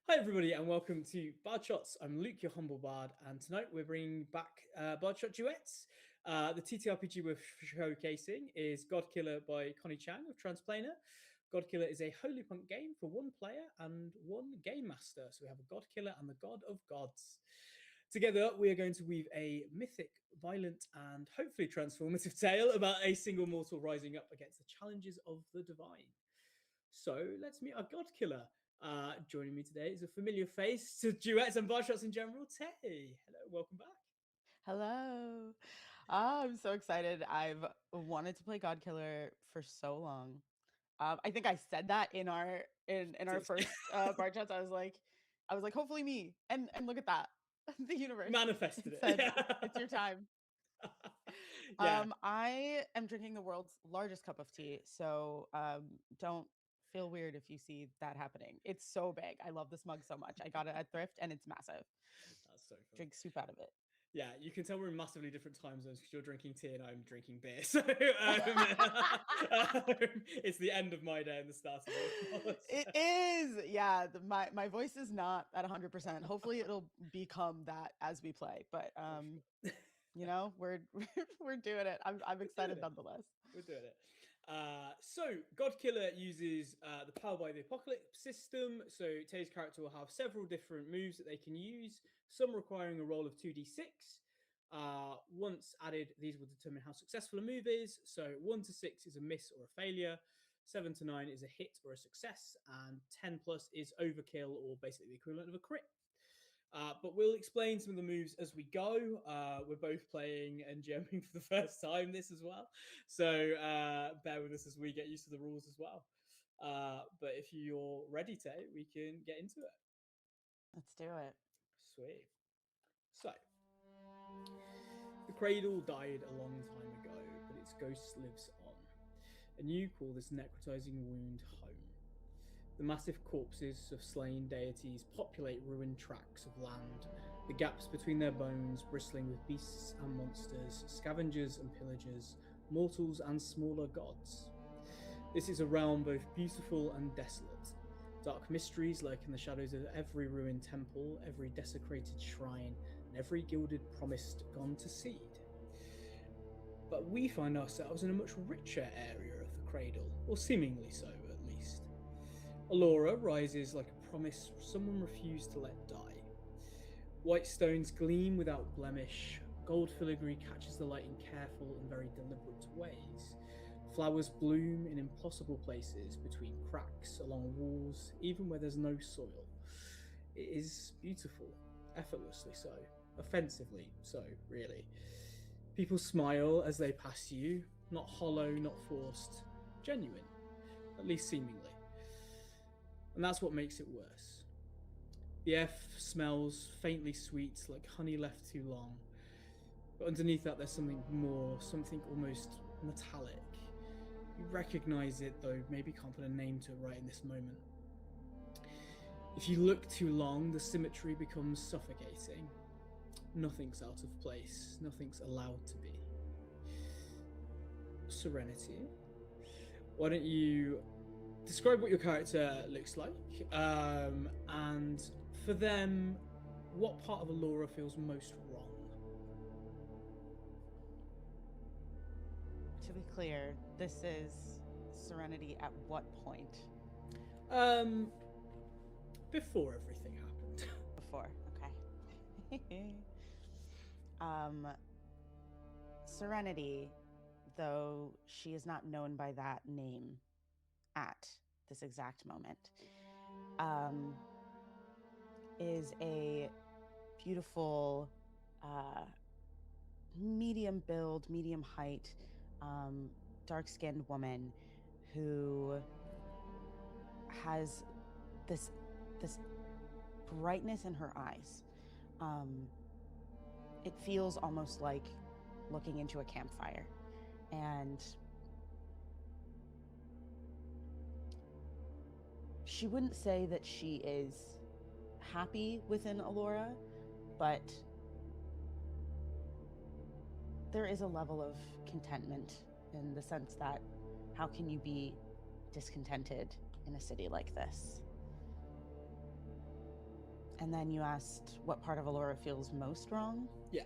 Hi, everybody, and welcome to Bard Shots. I'm Luke, your humble bard, and tonight we're bringing back Bard Shot Duets. The TTRPG we're showcasing is Godkiller by Connie Chang of Transplanar. Godkiller is a holy punk game for one player and one game master. So we have a Godkiller and the God of Gods. Together, we are going to weave a mythic, violent, and hopefully transformative tale about a single mortal rising up against the challenges of the divine. So let's meet our God Killer. Joining me today is a familiar face to duets and bar shots in general, Tay. Hello, welcome back. Hello. I'm so excited. I've wanted to play Godkiller for so long. I think I said that in our first bar chats. I was like, hopefully me. And look at that. The universe. It Manifested it. said, it's your time. Yeah, I am drinking the world's largest cup of tea, so don't feel weird if you see that happening. It's so big. I love this mug so much. I got it at Thrift and it's massive. that's so funny. Drink soup out of it. Yeah, you can tell we're in massively different time zones because you're drinking tea and I'm drinking beer. So it's the end of my day and the start of yours. It is. Yeah, my voice is not at 100%. Hopefully it'll become that as we play. But Sure. we're we're doing it. I'm We're doing excited it. nonetheless. We're doing it. So, Godkiller uses the Power by the Apocalypse system. So, Tay's character will have several different moves that they can use, some requiring a roll of 2d6. Once added, these will determine how successful a move is. So, 1 to 6 is a miss or a failure, 7 to 9 is a hit or a success, and 10 plus is overkill or basically the equivalent of a crit. But we'll explain some of the moves as we go. We're both playing and GMing for the first time this as well. So bear with us as we get used to the rules as well. But if you're ready, Tay, we can get into it. Let's do it. Sweet. So, the cradle died a long time ago, but its ghost lives on. And you call this necrotizing wound home. The massive corpses of slain deities populate ruined tracts of land, the gaps between their bones bristling with beasts and monsters, scavengers and pillagers, mortals and smaller gods. This is a realm both beautiful and desolate. Dark mysteries lurk in the shadows of every ruined temple, every desecrated shrine, and every gilded promise gone to seed. But we find ourselves in a much richer area of the cradle, or seemingly so at least. Allura rises like a promise someone refused to let die. White stones gleam without blemish, gold filigree catches the light in careful and very deliberate ways. Flowers bloom in impossible places, between cracks, along walls, even where there's no soil. It is beautiful, effortlessly so, offensively so, really. People smile as they pass you, not hollow, not forced, genuine, at least seemingly. And that's what makes it worse. The air smells faintly sweet, like honey left too long. But underneath that, there's something more, something almost metallic. You recognize it, though maybe can't put a name to it right in this moment. If you look too long, the symmetry becomes suffocating. Nothing's out of place, nothing's allowed to be. Serenity. Why don't you describe what your character looks like, and for them, what part of Allura feels most wrong? To be clear, this is Serenity at what point? Um, before everything happened. Before. Okay. um Serenity, though she is not known by that name at this exact moment, um, is a beautiful, medium build, medium height, dark skinned woman who has this brightness in her eyes. It feels almost like looking into a campfire, and she wouldn't say that she is happy within Allura, but there is a level of contentment in the sense that how can you be discontented in a city like this? And then you asked what part of Allura feels most wrong? Yeah.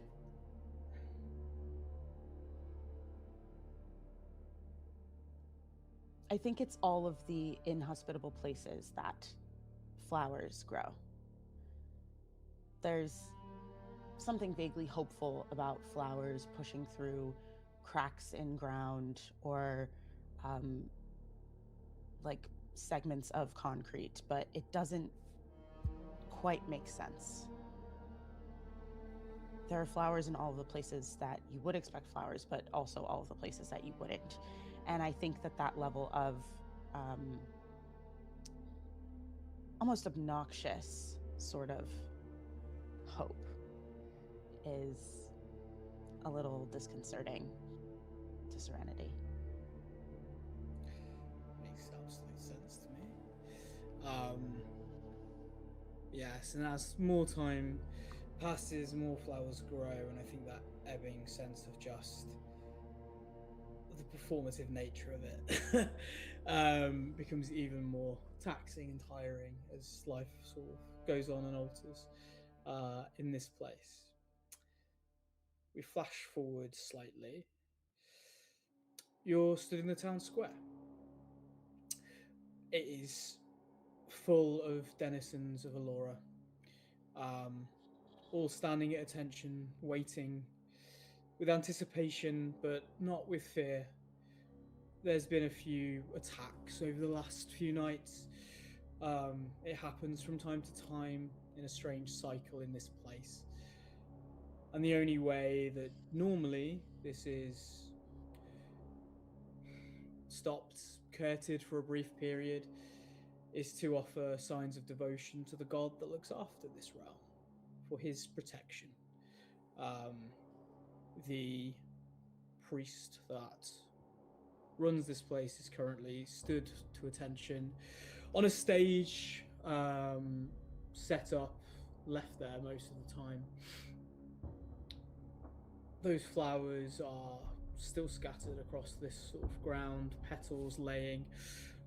I think it's all of the inhospitable places that flowers grow. There's something vaguely hopeful about flowers pushing through cracks in ground or um, like segments of concrete, but it doesn't quite make sense. There are flowers in all of the places that you would expect flowers, but also all of the places that you wouldn't. And I think that that level of almost obnoxious sort of hope is a little disconcerting to Serenity. Makes absolute sense to me. Yes, and as more time passes, more flowers grow, and I think that ebbing sense of just the performative nature of it becomes even more taxing and tiring as life sort of goes on and alters in this place. We flash forward slightly. You're stood in the town square. It is full of denizens of Allura, um, all standing at attention, waiting with anticipation, but not with fear. There's been a few attacks over the last few nights. It happens from time to time in a strange cycle in this place. And the only way that normally this is stopped, curtailed for a brief period, is to offer signs of devotion to the god that looks after this realm, for his protection. Um, the priest that runs this place is currently stood to attention on a stage set up, left there most of the time. Those flowers are still scattered across this sort of ground, petals laying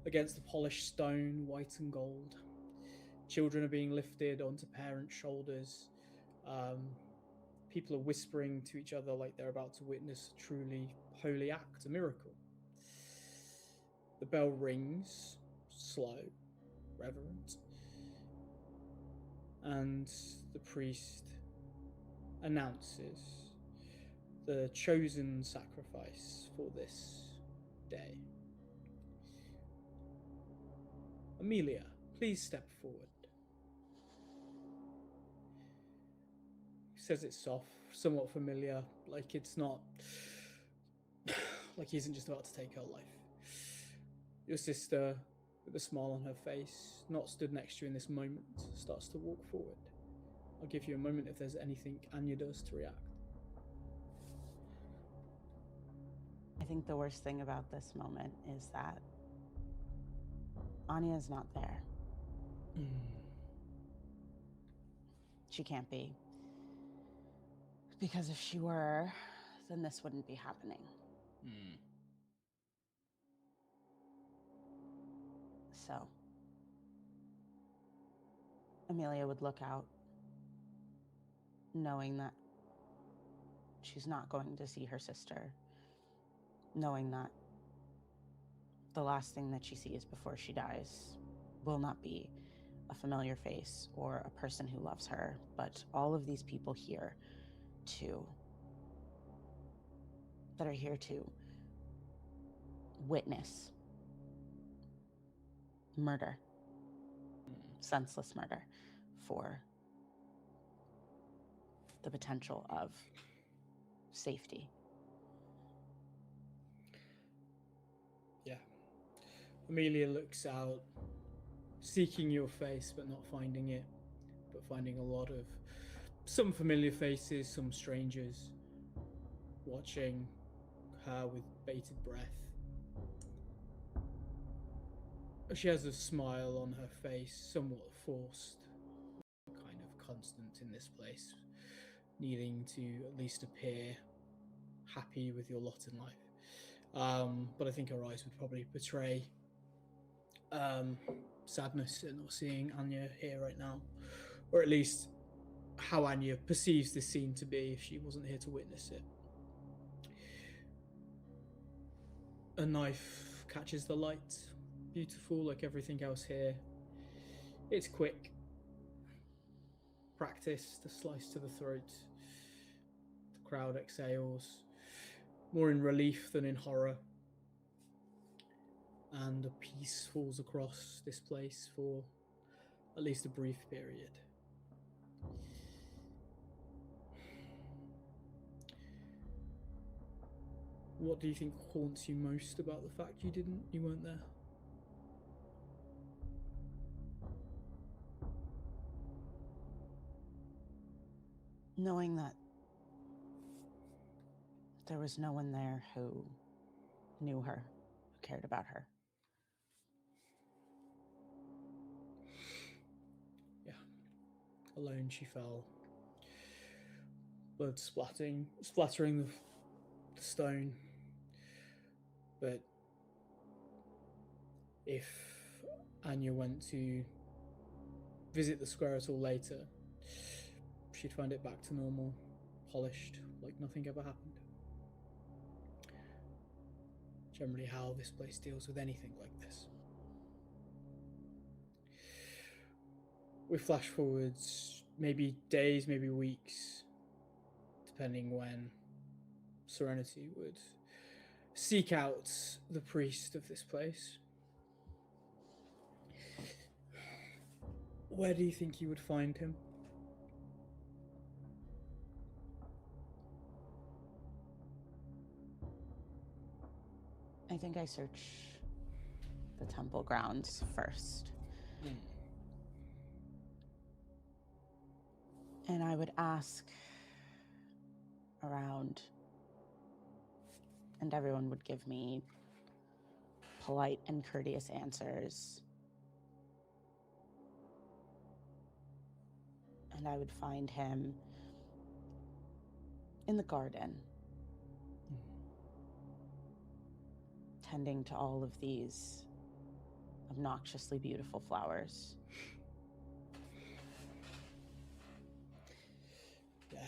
against the polished stone, white and gold. Children are being lifted onto parents' shoulders. Um, People are whispering to each other like they're about to witness a truly holy act, a miracle. The bell rings, slow, reverent, and the priest announces the chosen sacrifice for this day. Amelia, please step forward. He says it soft, somewhat familiar, like it's not. Like he isn't just about to take her life. Your sister, with a smile on her face, not stood next to you in this moment, starts to walk forward. I'll give you a moment if there's anything Anya does to react. I think the worst thing about this moment is that Anya's not there. She can't be. Because if she were, then this wouldn't be happening. So, Amelia would look out, knowing that she's not going to see her sister, knowing that the last thing that she sees before she dies will not be a familiar face or a person who loves her, but all of these people here that are here to witness murder, senseless murder, for the potential of safety. Yeah. Amelia looks out, seeking your face but not finding it, but finding a lot of some familiar faces, some strangers, watching her with bated breath. She has a smile on her face, somewhat forced, kind of constant in this place, needing to at least appear happy with your lot in life. But I think her eyes would probably betray sadness at not seeing Anya here right now, or at least how Anya perceives this scene to be if she wasn't here to witness it. A knife catches the light, beautiful like everything else here. It's quick, practiced, a slice to the throat. The crowd exhales, more in relief than in horror. And a peace falls across this place for at least a brief period. What do you think haunts you most about the fact you weren't there? Knowing that there was no one there who knew her, who cared about her. Yeah. Alone she fell. Blood splattering the stone. But if Anya went to visit the square at all later, she'd find it back to normal, polished, like nothing ever happened. Generally how this place deals with anything like this. We flash forwards, maybe days, maybe weeks, depending when Serenity would seek out the priest of this place. Where do you think you would find him? I think I search the temple grounds first. And I would ask around, and everyone would give me polite and courteous answers. And I would find him in the garden, tending to all of these obnoxiously beautiful flowers. Yeah,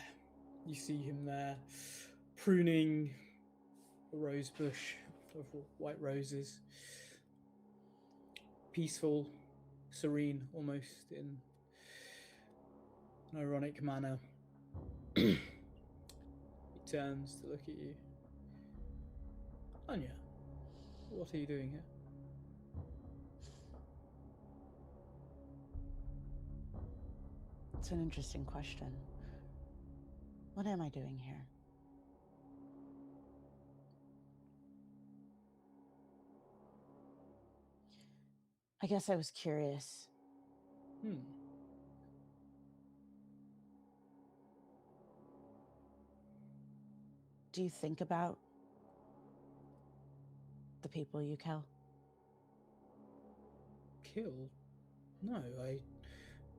you see him there, pruning a rose bush of white roses. Peaceful, serene, almost in an ironic manner. He turns to look at you. Anya, what are you doing here? It's an interesting question. What am I doing here? I guess I was curious. Do you think about the people you kill? Kill? No,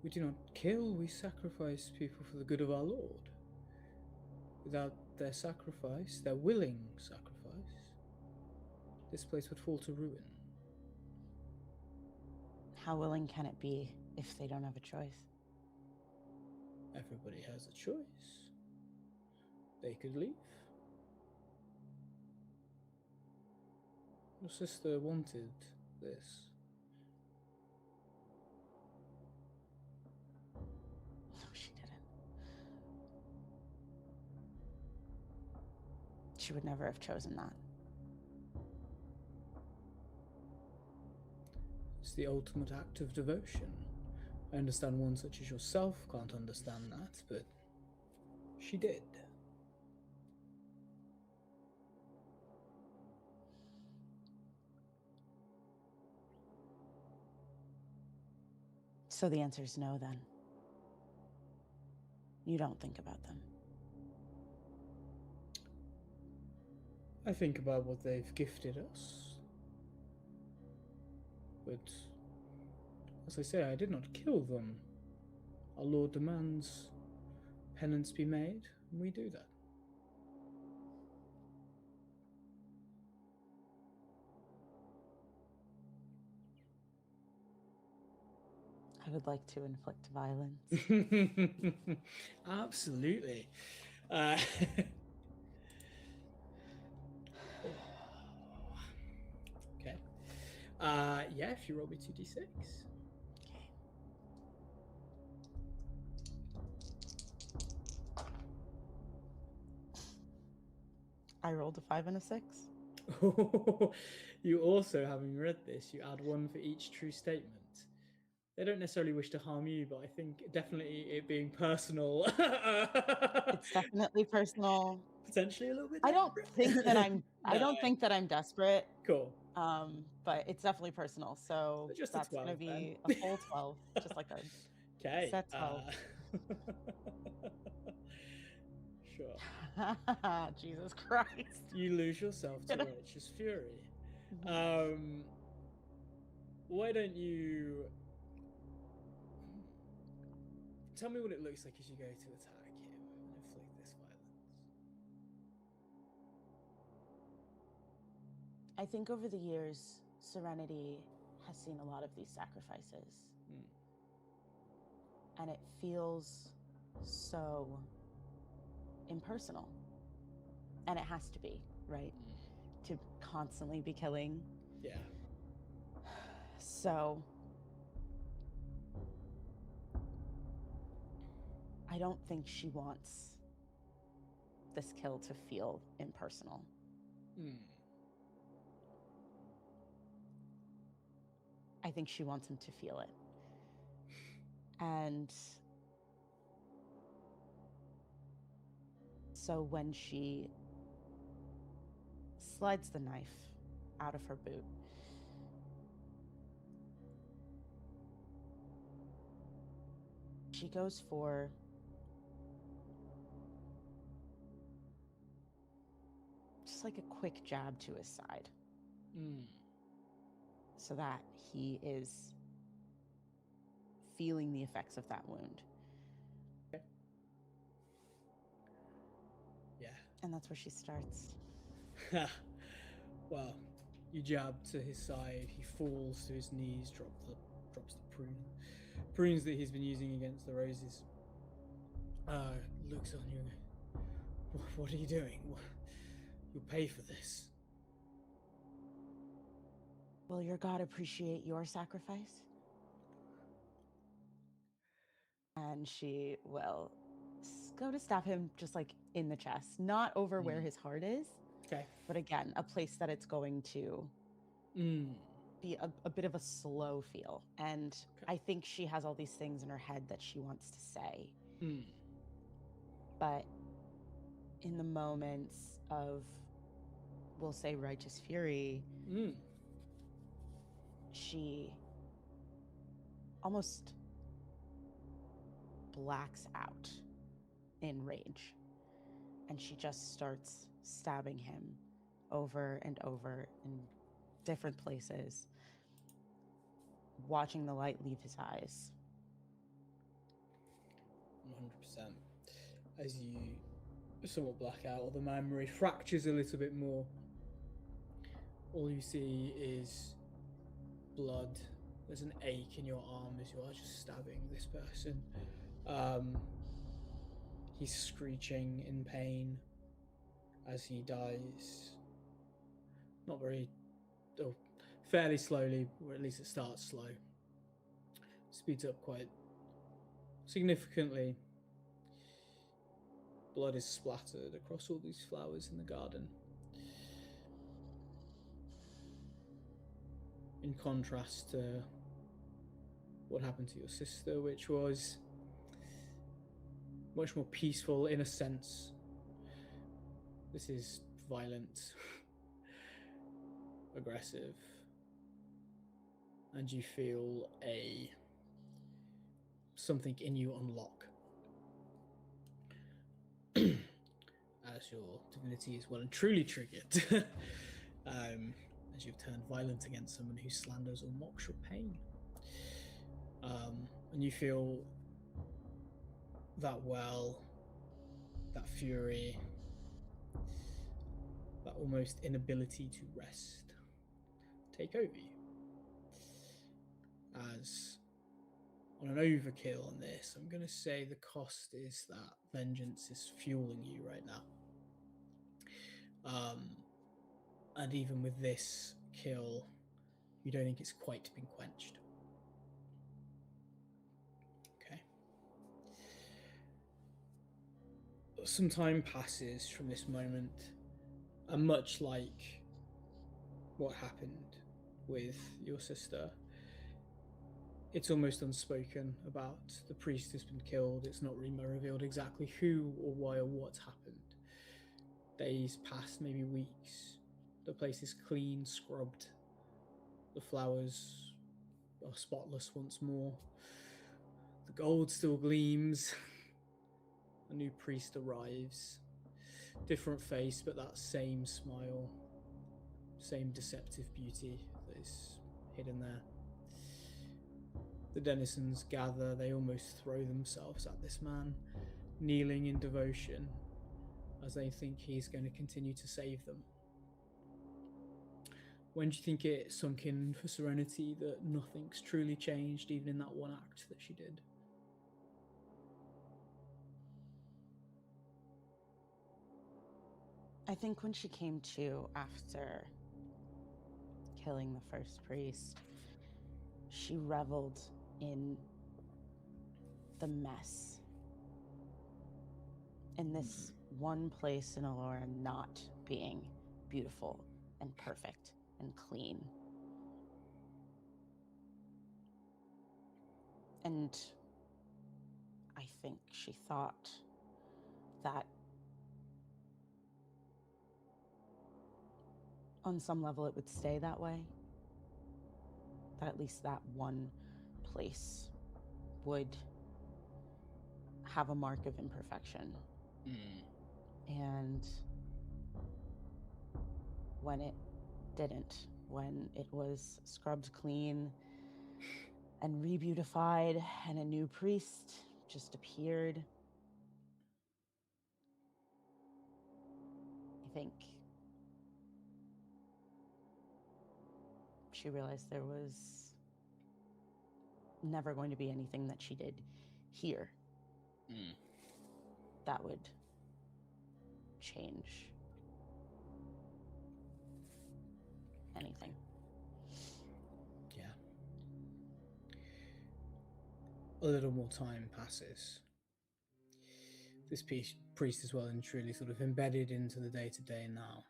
we do not kill, we sacrifice people for the good of our Lord. Without their sacrifice, their willing sacrifice, this place would fall to ruin. How willing can it be if they don't have a choice? Everybody has a choice. They could leave. Your sister wanted this. No, she didn't. She would never have chosen that. It's the ultimate act of devotion. I understand one such as yourself can't understand that, but she did. So the answer is no, then. You don't think about them. I think about what they've gifted us. But, as I say, I did not kill them. Our Lord demands penance be made, and we do that. I would like to inflict violence. Absolutely. Okay. Yeah, if you roll me 2d6. Okay. I rolled a 5 and a 6. You also, having read this, you add one for each true statement. They don't necessarily wish to harm you, but I think definitely it being personal. It's definitely personal. Potentially a little bit I don't think that desperate. I'm No. I don't think that I'm desperate. Cool. But it's definitely personal. So Just a that's 12 gonna be then. a full 12, just like a Okay. set 12. Sure. Jesus Christ. You lose yourself to righteous fury. Mhm. Why don't you tell me what it looks like as you go to attack him and inflict this violence? I think over the years, Serenity has seen a lot of these sacrifices. And it feels so impersonal. And it has to be, right? To constantly be killing. Yeah. So I don't think she wants this kill to feel impersonal. I think she wants him to feel it. And so when she slides the knife out of her boot, she goes for just like a quick jab to his side. So that he is feeling the effects of that wound. Okay. Yeah. And that's where she starts. Well, you jab to his side, he falls to his knees, drops the prunes that he's been using against the roses. Looks on you. What are you doing? You'll pay for this. Will your god appreciate your sacrifice? And she will go to stab him just like in the chest, not over where his heart is. Okay. But again, a place that it's going to be a bit of a slow feel. And I think she has all these things in her head that she wants to say. But in the moments of, we'll say, righteous fury, she almost blacks out in rage. And she just starts stabbing him over and over in different places, watching the light leave his eyes. 100%. As you somewhat black out, or the memory fractures a little bit more, all you see is blood. There's an ache in your arm as you are just stabbing this person. He's screeching in pain as he dies. Not very, or fairly slowly, or at least it starts slow. Speeds up quite significantly. Blood is splattered across all these flowers in the garden. In contrast to what happened to your sister, which was much more peaceful in a sense. This is violent, aggressive, and you feel something in you unlock as your divinity is well and truly triggered. As you've turned violent against someone who slanders or mocks your pain. And you feel that that fury, that almost inability to rest take over you. As on an overkill on this, I'm going to say the cost is that vengeance is fueling you right now. Um, and even with this kill, you don't think it's quite been quenched. Okay. Some time passes from this moment, and much like what happened with your sister, it's almost unspoken about the priest has been killed. It's not really revealed exactly who or why or what's happened. Days pass, maybe weeks. The place is clean, scrubbed. The flowers are spotless once more. The gold still gleams. A new priest arrives. Different face, but that same smile. Same deceptive beauty that is hidden there. The denizens gather, they almost throw themselves at this man, kneeling in devotion as they think he's going to continue to save them. When do you think it sunk in for Serenity that nothing's truly changed, even in that one act that she did? I think when she came to after killing the first priest, she reveled in the mess. In this one place in Allura not being beautiful and perfect and clean. And I think she thought that on some level it would stay that way. That at least that one place would have a mark of imperfection. And when it didn't, when it was scrubbed clean and re-beautified and a new priest just appeared, I think she realized there was never going to be anything that she did here that would change anything. Yeah. A little more time passes. This priest is well and truly sort of embedded into the day-to-day now.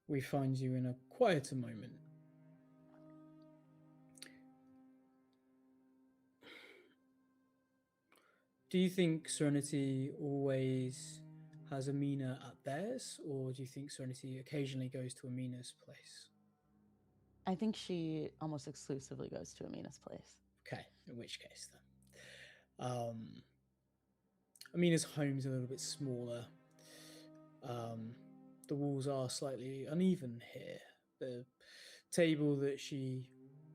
We find you in a quieter moment. Do you think Serenity always has Amina at theirs, or do you think Serenity occasionally goes to Amina's place? I think she almost exclusively goes to Amina's place. Okay, in which case then. Amina's home's a little bit smaller. The walls are slightly uneven here. The table that she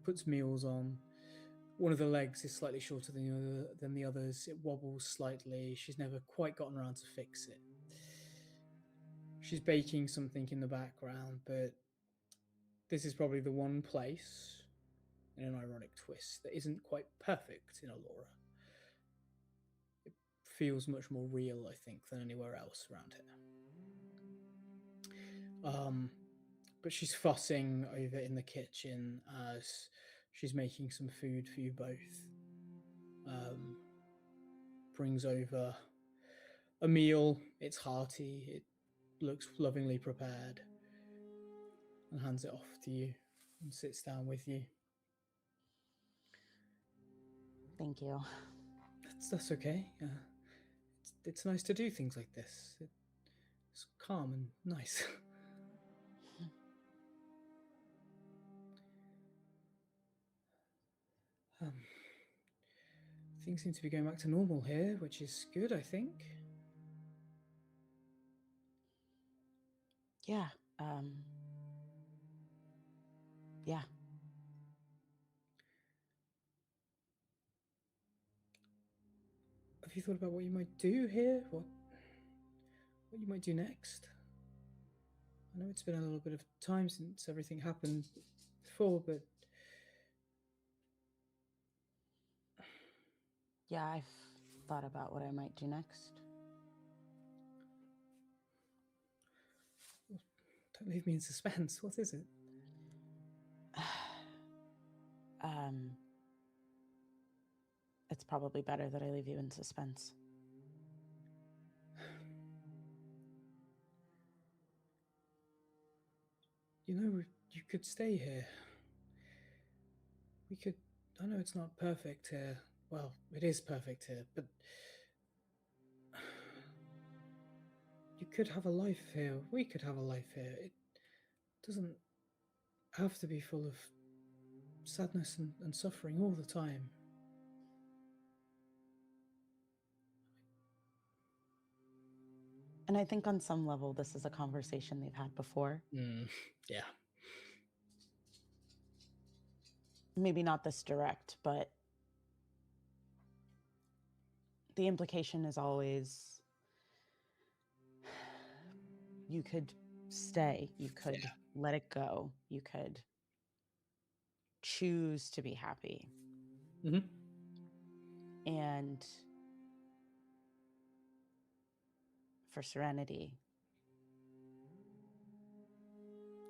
puts meals on, one of the legs is slightly shorter than the others. It wobbles slightly. She's never quite gotten around to fix it. She's baking something in the background, but this is probably the one place, in an ironic twist, that isn't quite perfect in Allura. It feels much more real, I think, than anywhere else around here. But she's fussing over in the kitchen as she's making some food for you both. Brings over a meal. It's hearty. It looks lovingly prepared, and hands it off to you and sits down with you. Thank you. That's okay. It's nice to do things like this. It's calm and nice. Things seem to be going back to normal here, which is good, I think. Yeah. Yeah. Have you thought about what you might do here? What you might do next? I know it's been a little bit of time since everything happened before, but Yeah, I've thought about what I might do next. Don't leave me in suspense. What is it? um, it's probably better that I leave you in suspense. You know, you could stay here. We could. I know it's not perfect here. Well, it is perfect here, but you could have a life here. We could have a life here. It doesn't have to be full of sadness and suffering all the time. And I think on some level, this is a conversation they've had before. Yeah. Maybe not this direct, but the implication is always you could stay, you could let it go, you could choose to be happy. Mm-hmm. And for Serenity,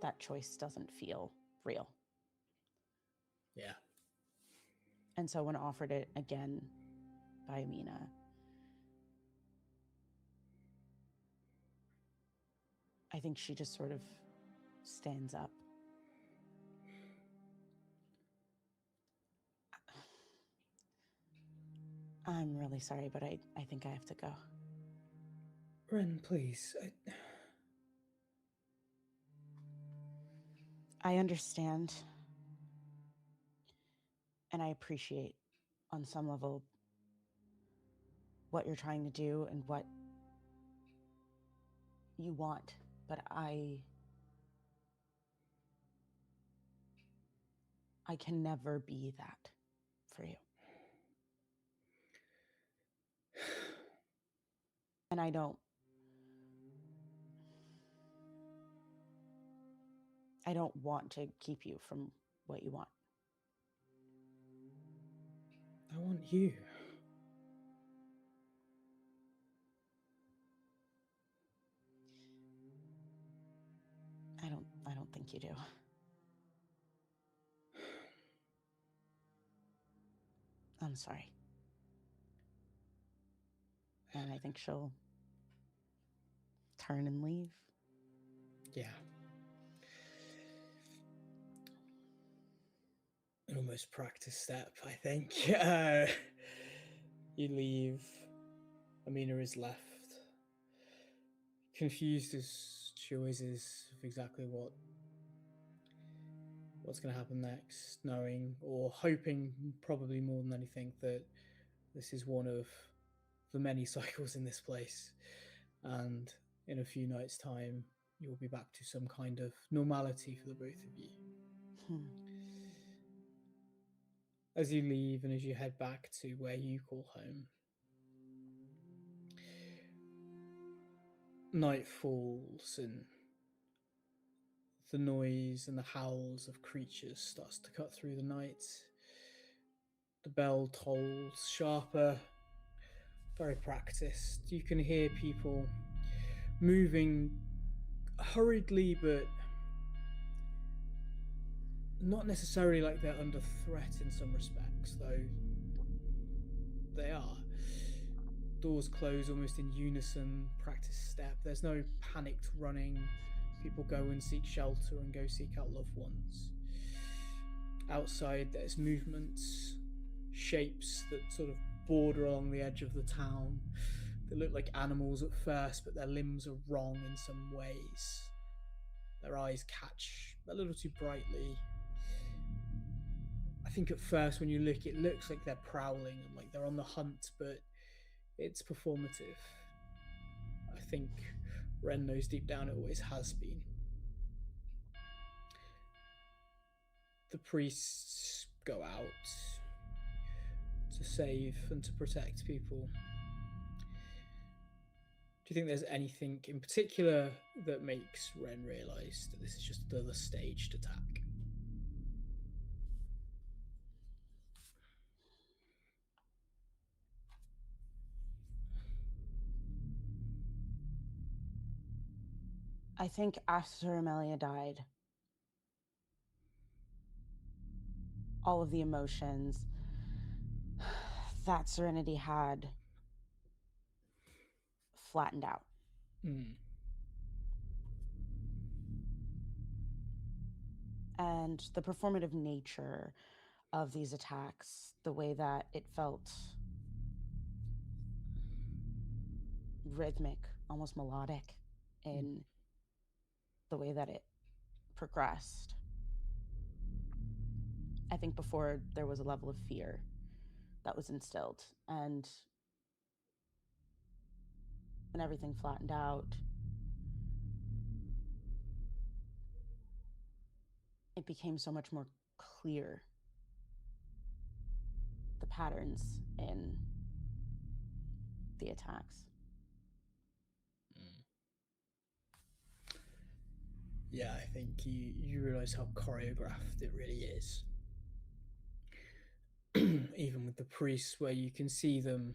that choice doesn't feel real. Yeah. And so when offered it again by Amina, I think she just sort of stands up. I'm really sorry, but I think I have to go. Ren, please. I understand. And I appreciate on some level what you're trying to do and what you want, but I can never be that for you. And I don't want to keep you from what you want. I want you. I don't think you do. I'm sorry. And I think she'll turn and leave. Yeah. An almost practice step, I think. You leave. Amina is left. Confused as she always is of exactly what's going to happen next, knowing or hoping, probably more than anything, that this is one of the many cycles in this place, and in a few nights' time, you'll be back to some kind of normality for the both of you. As you leave and as you head back to where you call home, night falls and the noise and the howls of creatures starts to cut through the night. The bell tolls sharper, very practiced. You can hear people moving hurriedly, but not necessarily like they're under threat in some respects, though they are. Doors close almost in unison, practice step. There's no panicked running. People go and seek shelter and go seek out loved ones. Outside, there's movements, shapes that sort of border along the edge of the town. They look like animals at first, but their limbs are wrong in some ways. Their eyes catch a little too brightly. I think at first when you look, it looks like they're prowling and like they're on the hunt, but it's performative. I think Ren knows deep down it always has been. The priests go out to save and to protect people. Do you think there's anything in particular that makes Ren realise that this is just another staged attack? I think after Amelia died, all of the emotions that Serenity had flattened out. Mm. And the performative nature of these attacks, the way that it felt rhythmic, almost melodic Mm. in the way that it progressed. I think before there was a level of fear that was instilled, and when everything flattened out, it became so much more clear, the patterns in the attacks. Mm. Yeah, I think you realize how choreographed it really is. Even with the priests, where you can see them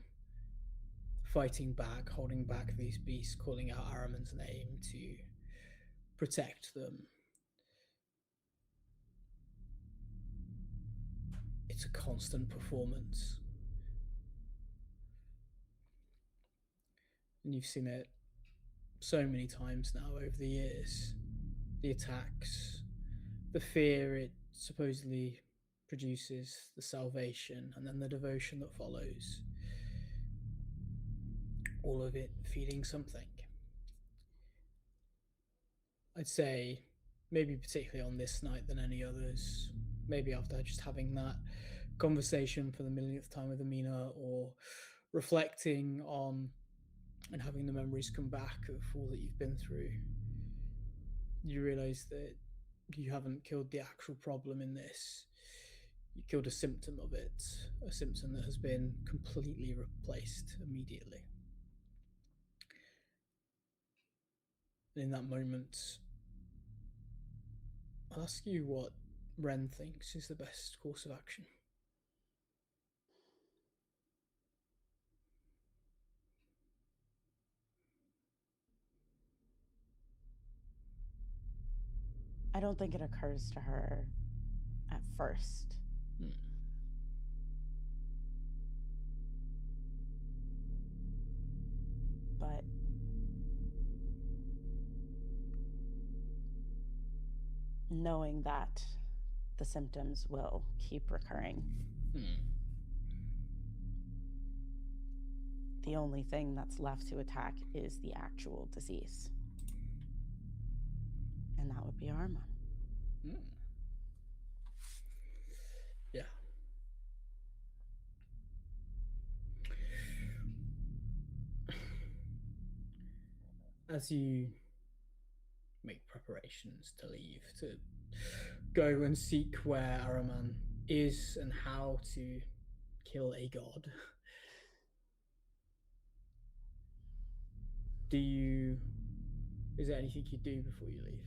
fighting back, holding back these beasts, calling out Araman's name to protect them. It's a constant performance. And you've seen it so many times now over the years. The attacks, the fear it supposedly produces, the salvation, and then the devotion that follows. All of it feeding something. I'd say maybe particularly on this night than any others. Maybe after just having that conversation for the millionth time with Amina, or reflecting on and having the memories come back of all that you've been through, you realize that you haven't killed the actual problem in this. You killed a symptom of it, a symptom that has been completely replaced immediately. And in that moment, I'll ask you what Ren thinks is the best course of action. I don't think it occurs to her at first. Hmm. But knowing that the symptoms will keep recurring, Hmm. the only thing that's left to attack is the actual disease. And that would be Armon. Hmm. Yeah. As you make preparations to leave, to go and seek where Araman is and how to kill a god, do you. Is there anything you do before you leave?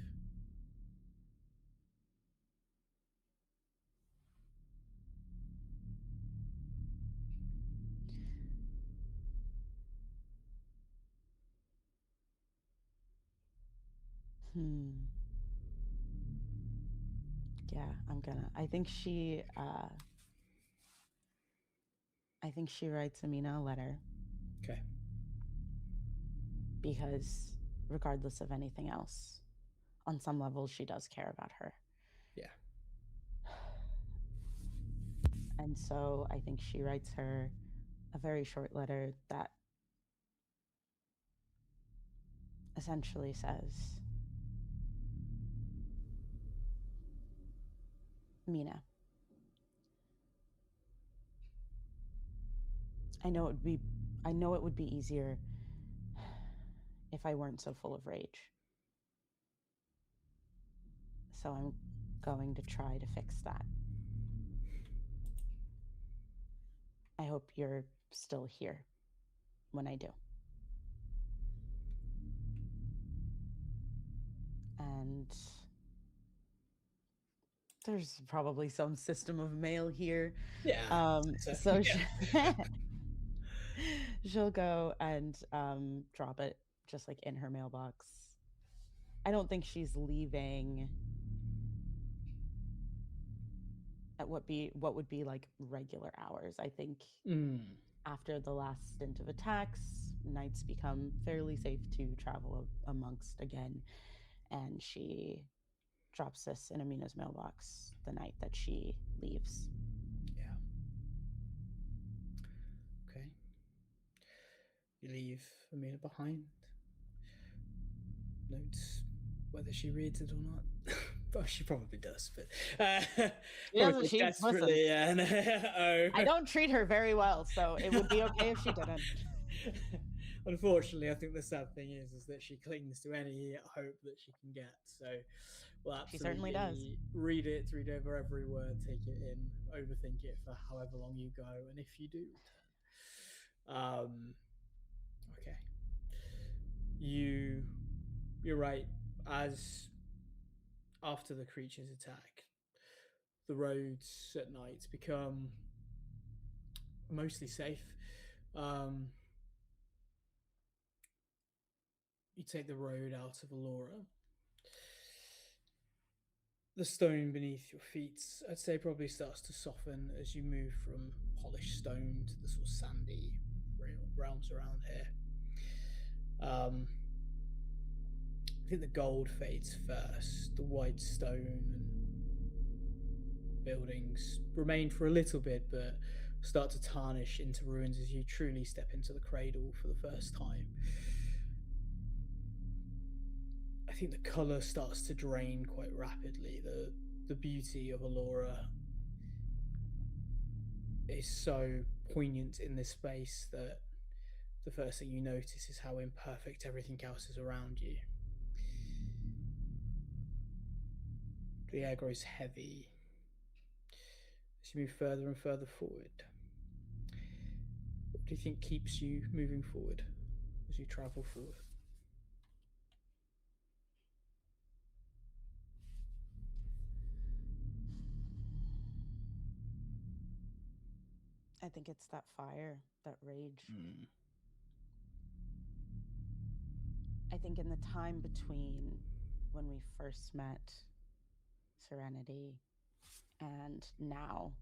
Hmm. Yeah, I'm gonna. I think she writes Amina a letter Okay. because, regardless of anything else, on some level, she does care about her. Yeah. And so I think she writes her a very short letter that essentially says, Mina, I know it would be I know it would be easier if I weren't so full of rage. So I'm going to try to fix that. I hope you're still here when I do. And there's probably some system of mail here. Yeah. So, So yeah. she'll go and drop it just like in her mailbox. I don't think she's leaving at what would be like regular hours. I think Mm, after the last stint of attacks, nights become fairly safe to travel amongst again, and she drops this in Amina's mailbox the night that she leaves. yeah. Okay. You leave Amina behind. Notes whether she reads it or not. Well, she probably does, but She probably doesn't. just She listen. desperately. Yeah. I Oh. don't treat her very well, so it would be okay if she didn't. Unfortunately, I think the sad thing is that she clings to any hope that she can get. So we'll She certainly does. absolutely read over every word, take it in, overthink it for however long you go, and if you do return. Okay. You you're right. As after the creature's attack, the roads at night become mostly safe. Um, you take the road out of Allura. The stone beneath your feet, I'd say, probably starts to soften as you move from polished stone to the sort of sandy realms around here. I think the gold fades first. The white stone and buildings remain for a little bit, but start to tarnish into ruins as you truly step into the cradle for the first time. I think the color starts to drain quite rapidly. The beauty of Allura is so poignant in this space that the first thing you notice is how imperfect everything else is around you. The air grows heavy as you move further and further forward. What do you think keeps you moving forward as you travel forward? I think it's that fire, that rage. Mm. I think in the time between when we first met Serenity and now,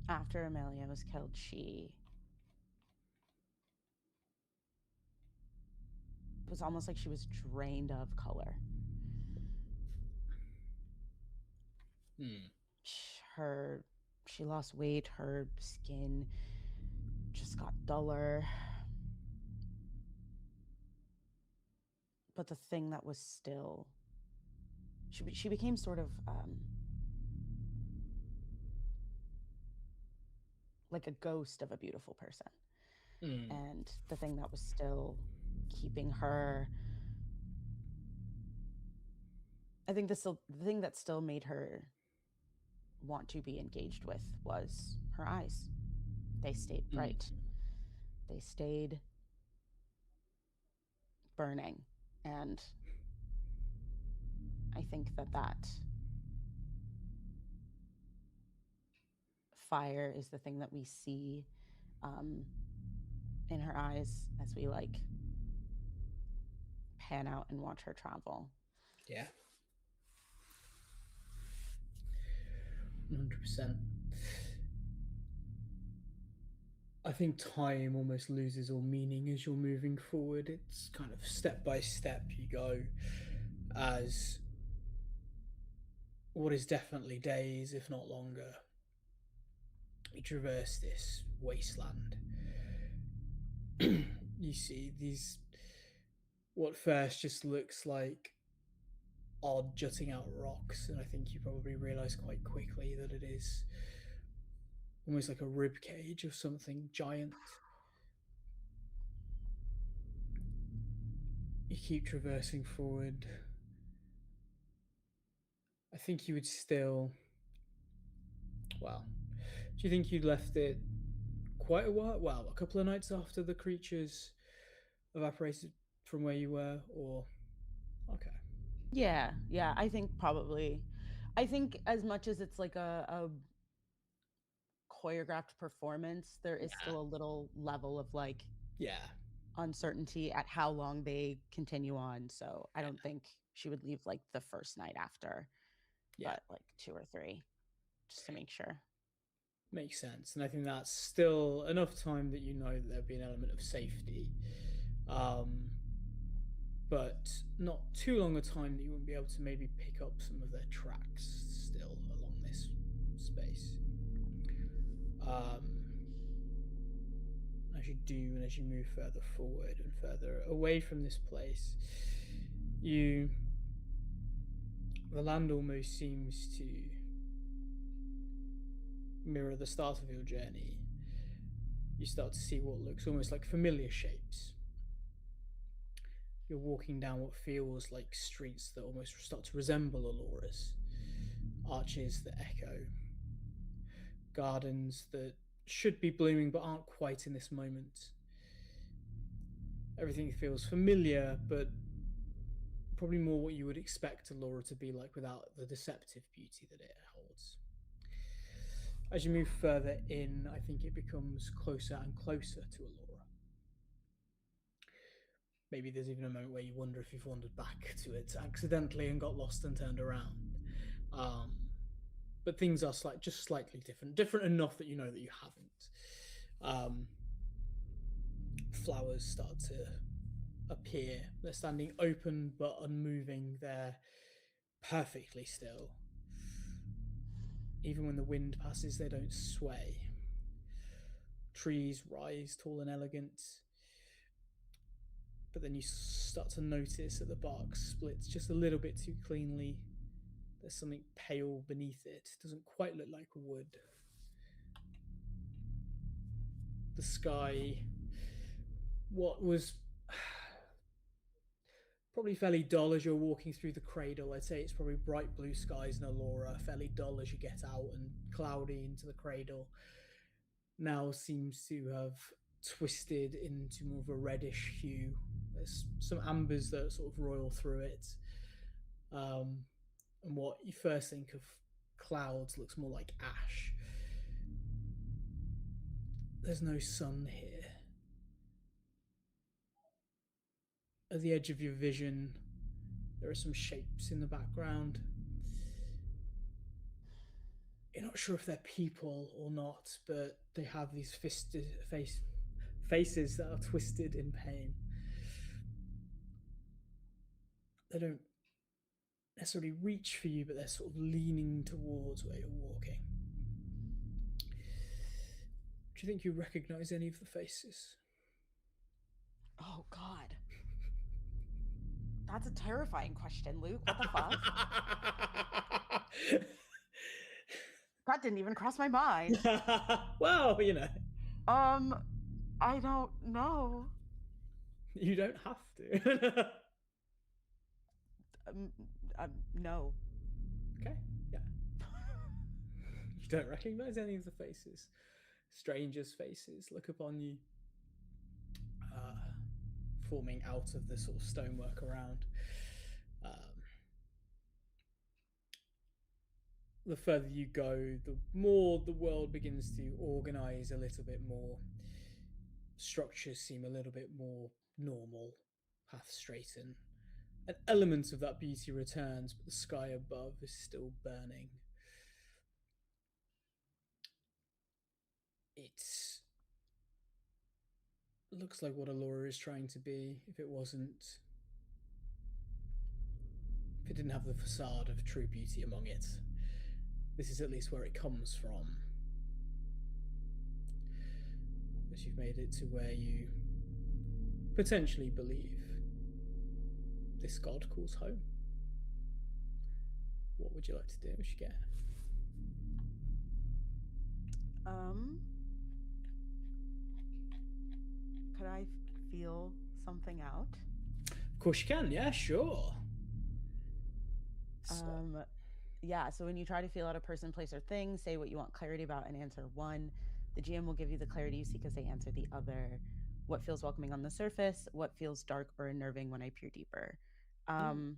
after Amelia was killed, she it was almost like she was drained of color. Mm. Her she lost weight, her skin just got duller. But the thing that was still she became sort of like a ghost of a beautiful person. Mm. And the thing that was still keeping her, I think the thing that still made her want to be engaged with was her eyes. They stayed Mm. bright. They stayed burning. And I think that fire is the thing that we see um, in her eyes as we like pan out and watch her travel. Yeah. 100%. I think time almost loses all meaning as you're moving forward. It's kind of step by step you go as what is definitely days, if not longer. You traverse this wasteland. You see these, what first just looks like odd jutting out rocks, and I think you probably realize quite quickly that it is almost like a rib cage of something giant. You keep traversing forward. I think you would still. Well, do you think you'd left it quite a while? Well, a couple of nights after the creatures evaporated from where you were, or okay, Yeah, yeah, I think probably. I think as much as it's like a choreographed performance, there is yeah, still a little level of like yeah, uncertainty at how long they continue on. So I Yeah, don't think she would leave like the first night after, yeah, but like two or three just to make sure. makes sense. And I think that's still enough time that you know that there'll be an element of safety. Um, but not too long a time that you wouldn't be able to maybe pick up some of their tracks still along this space. Um, as you do, and as you move further forward and further away from this place, you the land almost seems to mirror the start of your journey. You start to see what looks almost like familiar shapes. You're walking down what feels like streets that almost start to resemble Alora's, arches that echo, gardens that should be blooming but aren't quite in this moment. Everything feels familiar, but probably more what you would expect Alora to be like without the deceptive beauty that it holds. As you move further in, I think it becomes closer and closer to Alora. Maybe there's even a moment where you wonder if you've wandered back to it accidentally and got lost and turned around. Um, but things are just slightly different enough that you know that you haven't. Flowers start to appear. They're standing open but unmoving. They're perfectly still. Even when the wind passes, they don't sway. Trees rise tall and elegant, but then you start to notice that the bark splits just a little bit too cleanly. There's something pale beneath it. It doesn't quite look like wood. The sky, what was probably fairly dull as you're walking through the cradle. I'd say it's probably bright blue skies in Alora, fairly dull as you get out and cloudy into the cradle. Now seems to have twisted into more of a reddish hue. There's some ambers that sort of roil through it. Um, and what you first think of clouds looks more like ash. There's no sun here. At the edge of your vision, there are some shapes in the background. You're not sure if they're people or not, but they have these faces that are twisted in pain. They don't necessarily reach for you, but they're sort of leaning towards where you're walking. Do you think you recognize any of the faces? Oh God. That's a terrifying question, Luke. What the fuck? That didn't even cross my mind. Well, you know, Um, I don't know. you don't have to. Um, no. Okay, yeah. You don't recognize any of the faces. Strangers' faces look upon you, uh, forming out of the sort of stonework around. Um, the further you go, the more the world begins to organize a little bit more. Structures seem a little bit more normal, paths straighten. An element of that beauty returns, but the sky above is still burning. It looks like what Allura is trying to be if it wasn't. If it didn't have the facade of true beauty among it. This is at least where it comes from. As you've made it to where you potentially believe this god calls home. What would you like to do, Shigeru? Um, could I feel something out? Of course you can, yeah, sure. So, Yeah, so when you try to feel out a person, place, or thing, say what you want clarity about and answer one. The GM will give you the clarity you seek as they answer the other. What feels welcoming on the surface? What feels dark or unnerving when I peer deeper? Um,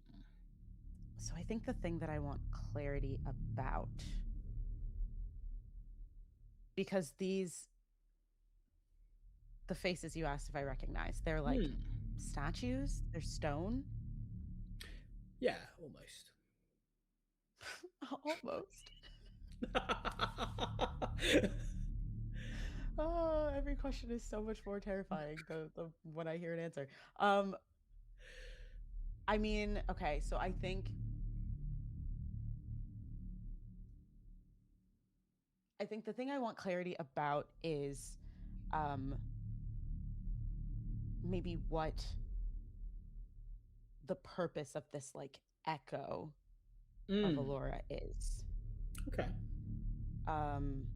so I think the thing that I want clarity about, because the the faces you asked if I recognize. They're like Hmm. statues. They're stone. Yeah, almost. Almost. Oh, every question is so much more terrifying the when I hear an answer. Um, I mean, okay, so I think the thing I want clarity about is um maybe what the purpose of this like echo of Mm. Alora is. Okay. Um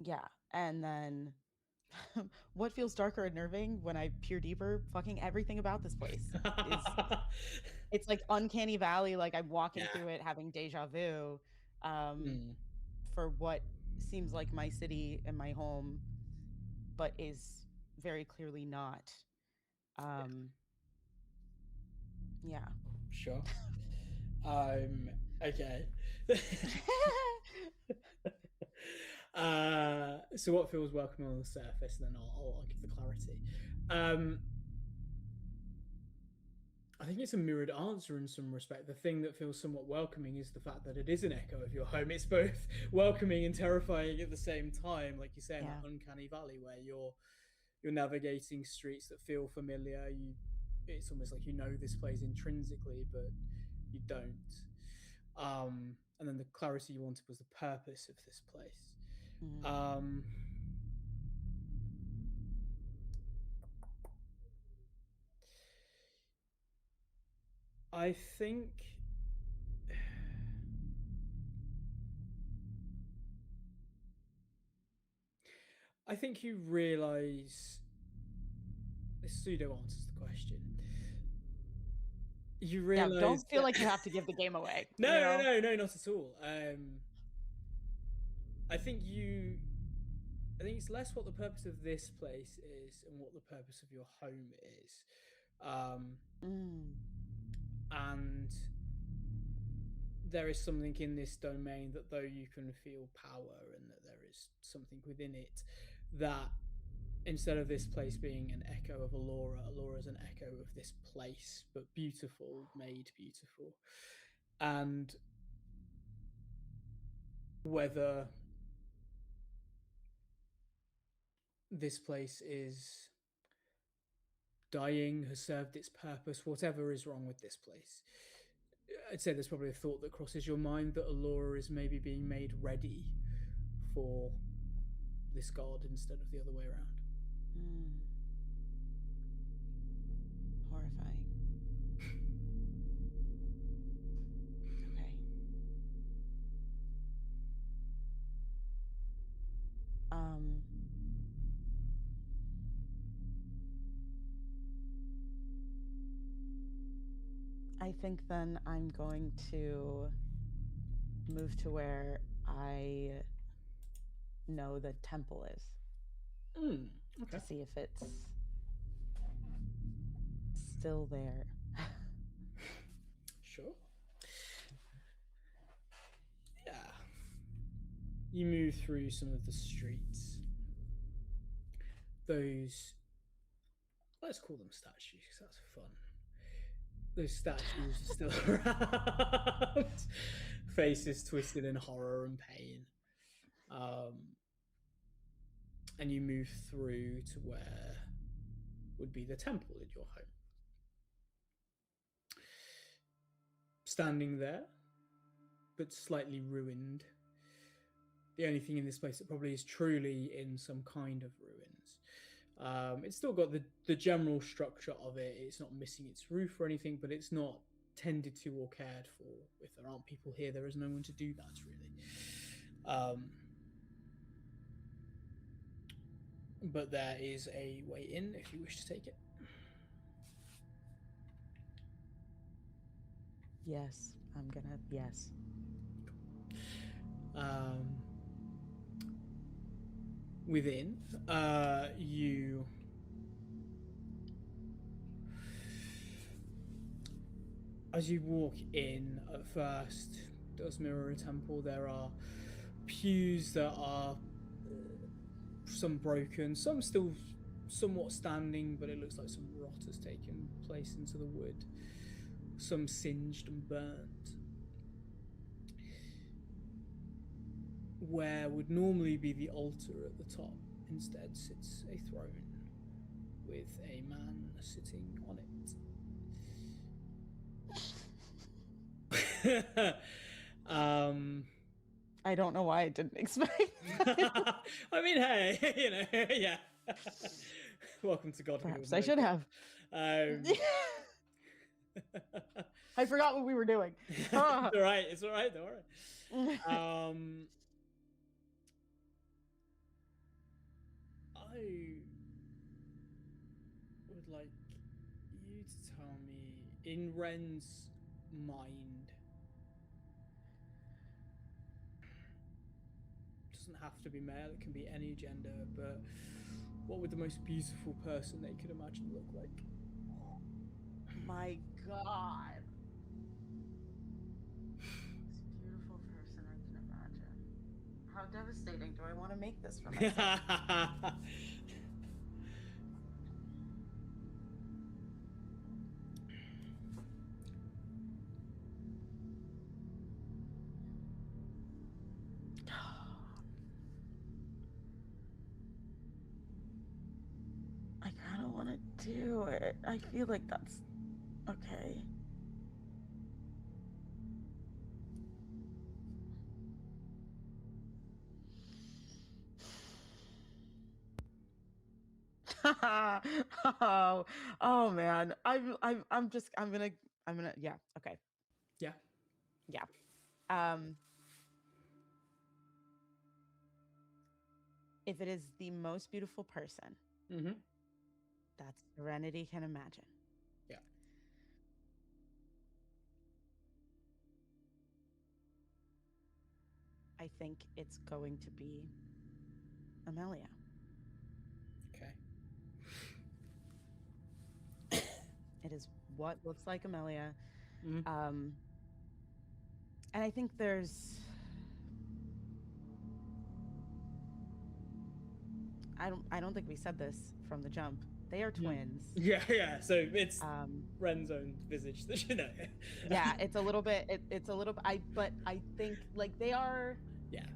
yeah, and then what feels darker and nerving when I peer deeper? Fucking everything about this place is it's like uncanny valley, like I'm walking Yeah. through it having deja vu um Mm. for what seems like my city and my home, but is very clearly not. Um yeah. Sure. Okay. So what feels welcoming on the surface, and then I'll give the clarity. Um, I think it's a mirrored answer in some respect. The thing that feels somewhat welcoming is the fact that it is an echo of your home. It's both welcoming and terrifying at the same time, like you say, in that Yeah. uncanny valley where you're navigating streets that feel familiar. It's almost like you know this place intrinsically, but you don't. And then the clarity you wanted was the purpose of this place. Mhm. Um, I think I think you realize this pseudo answers the question. You Yeah, realize don't feel that like you have to give the game away, no, you no, know? no, no, not at all. I think I think it's less what the purpose of this place is and what the purpose of your home is. Um, Mm. and there is something in this domain that, though you can feel power and that there is something within it, that instead of this place being an echo of Alora, Alora is an echo of this place, but beautiful, made beautiful. And whether this place is dying, has served its purpose, whatever is wrong with this place, I'd say there's probably a thought that crosses your mind that Alora is maybe being made ready for this god instead of the other way around. Mm. Horrifying. Okay. Um, I think then I'm going to move to where I know the temple is Mm, okay. to see if it's still there. Sure. Yeah. You move through some of the streets. Those, let's call them statues because that's fun. Those statues are still around, faces twisted in horror and pain. Um, and you move through to where would be the temple in your home. Standing there, but slightly ruined. The only thing in this place that probably is truly in some kind of ruins. It's still got the general structure of it. It's not missing its roof or anything, but it's not tended to or cared for. If there aren't people here, there is no one to do that really. But there is a way in if you wish to take it. Yes, I'm gonna. Yes. Um, Within, you as you walk in, at first, does mirror a temple. There are pews that are some broken, some still somewhat standing, but it looks like some rot has taken place into the wood. Some singed and burnt. Where would normally be the altar at the top, instead sits a throne with a man sitting on it. I don't know why I didn't expect that. I mean, hey, yeah. Welcome to Godkiller. Perhaps I should have. I forgot what we were doing. It's all right. It's all right. Don't worry. I would like you to tell me, in Ren's mind, doesn't have to be male, it can be any gender, but what would the most beautiful person they could imagine look like? My God. Most beautiful person I can imagine. How devastating do I want to make this for myself? I kind of want to do it. I feel like that's okay. Oh man. I'm gonna yeah, okay. Yeah. Yeah. If it is the most beautiful person that Serenity can imagine. Yeah. I think it's going to be Amelia. Okay. It is what looks like Amelia. And I think there's I don't think we said this from the jump. They are twins. Yeah. So it's Ren's own visage that you know. Yeah, it's a little bit. It's a little. But I think like they are. Yeah.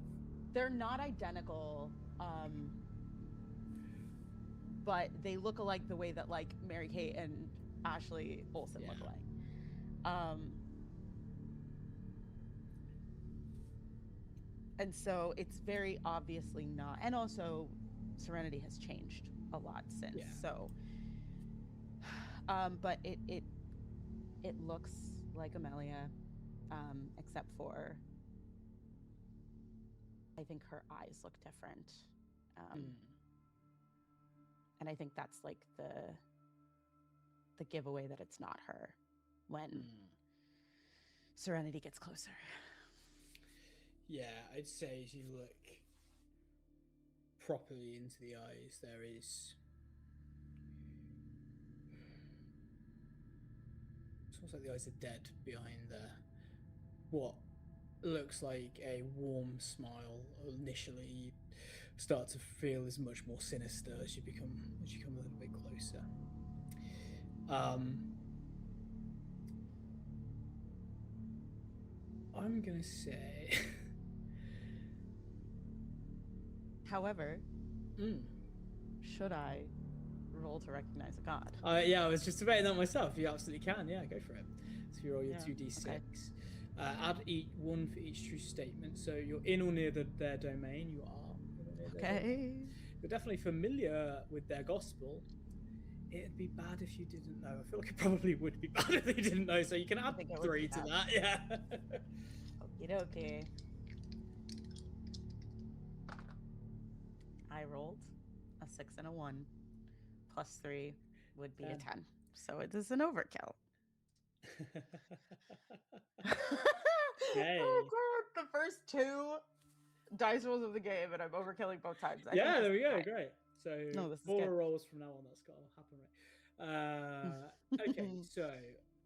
They're not identical. But they look alike the way that like Mary Kate and Ashley Olsen look alike. And so it's very obviously not. And also, Serenity has changed a lot since. Yeah. So, but it looks like Amelia, except for I think her eyes look different. And I think that's like the giveaway that it's not her when Serenity gets closer. Yeah, I'd say as you look properly into the eyes, there is it's almost like the eyes are dead behind there. What looks like a warm smile initially, you start to feel is much more sinister as you come a little bit closer. I'm gonna say however, should I roll to recognize a god? Yeah, I was just debating that myself. You absolutely can. Yeah, go for it. So you roll your 2d6. Okay. Add one for each true statement. So you're in or near their domain. You are. Okay. You're definitely familiar with their gospel. It'd be bad if you didn't know. I feel like it probably would be bad if you didn't know. So you can add 3 to that. Yeah. Okie dokie. I rolled a 6 and a 1. Plus 3 would be a 10. So it is an overkill. Hey. Oh God, the first 2 dice rolls of the game, and I'm overkilling both times. Yeah, there we go. Fine. Great. So no, this 4 is rolls from now on. That's got to happen, right? Okay, so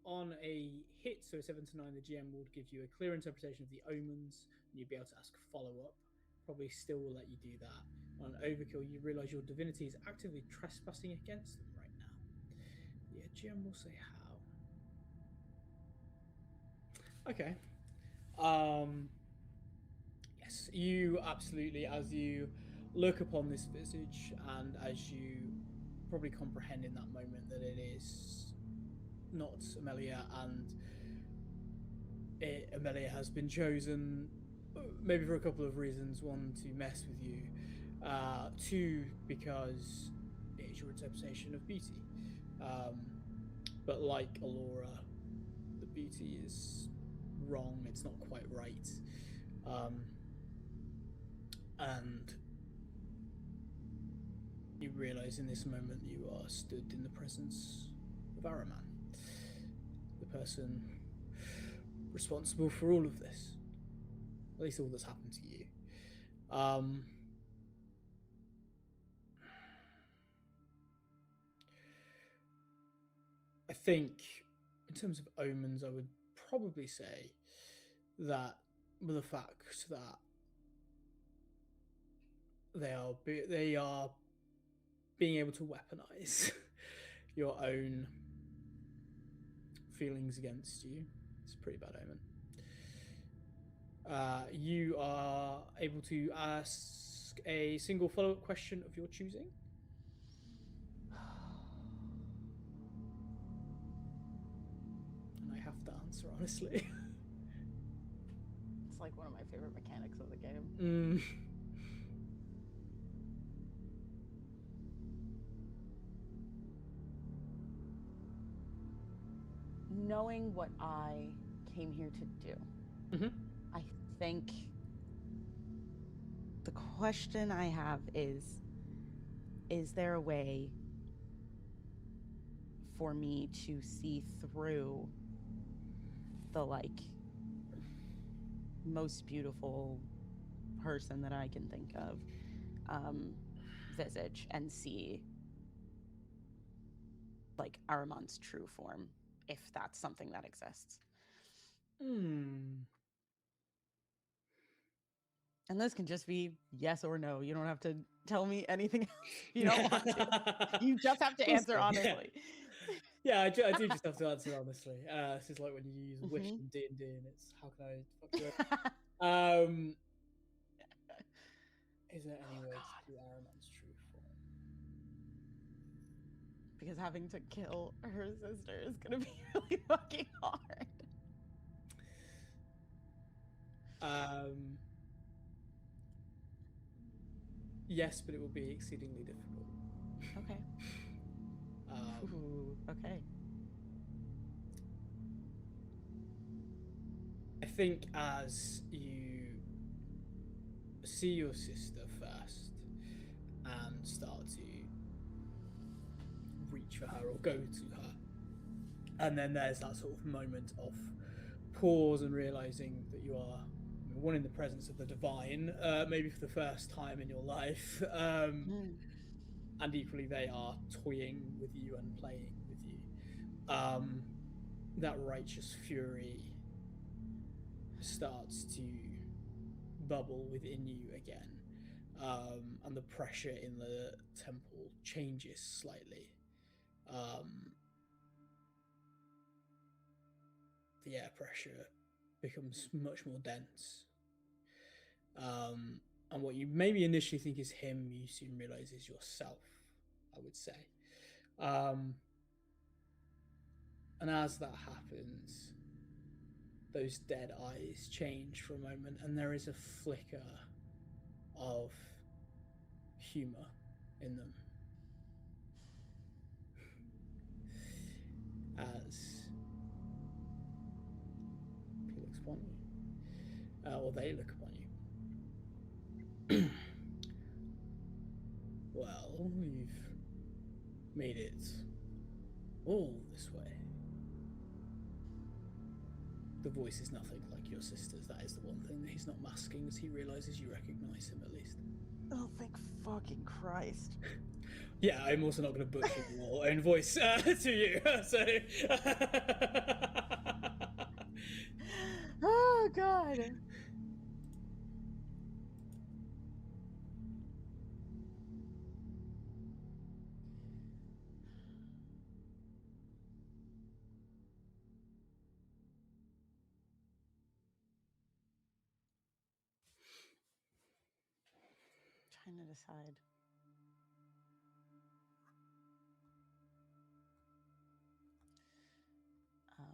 on a hit, so 7 to 9, the GM will give you a clear interpretation of the omens, and you'll be able to ask follow-up. probably still will let you do that. On overkill, you realize your divinity is actively trespassing against them right now. Yeah, GM will say how. Okay. Yes, you absolutely, as you look upon this visage and as you probably comprehend in that moment that it is not Amelia, and Amelia has been chosen maybe for a couple of reasons. One, to mess with you. Two, because it is your interpretation of beauty. But like Alora, the beauty is wrong. It's not quite right. And you realize in this moment you are stood in the presence of Araman, the person responsible for all of this, at least all that's happened to you. I think, in terms of omens, I would probably say that the fact that they are being able to weaponize your own feelings against you, it's a pretty bad omen. You are able to ask a single follow-up question of your choosing. And I have to answer honestly. It's like one of my favorite mechanics of the game. Knowing what I came here to do, I think the question I have is there a way for me to see through the most beautiful person that I can think of visage and see Aramon's true form, if that's something that exists? And this can just be yes or no. You don't have to tell me anything else if you don't want to. You just have to answer honestly. Yeah, I do just have to answer honestly. This is like when you use wish in D&D, and it's how can I fuck you up? Is there any way to see Araman's true form? Because having to kill her sister is gonna be really fucking hard. Yes, but it will be exceedingly difficult. Okay. Okay. I think as you see your sister first and start to reach for her or go to her, and then there's that sort of moment of pause and realizing that you are one in the presence of the divine, maybe for the first time in your life, and equally they are toying with you and playing with you. That righteous fury starts to bubble within you again, and the pressure in the temple changes slightly. The air pressure becomes much more dense. And what you maybe initially think is him, you soon realize is yourself, I would say. And as that happens, those dead eyes change for a moment, and there is a flicker of humor in them. As he looks upon you, or they look upon you. Well, you've made it all this way. The voice is nothing like your sister's. That is the one thing that he's not masking, as he realizes you recognize him at least. Oh, thank fucking Christ. Yeah, I'm also not going to butcher your own voice to you, so... Oh, God. trying to decide. Um,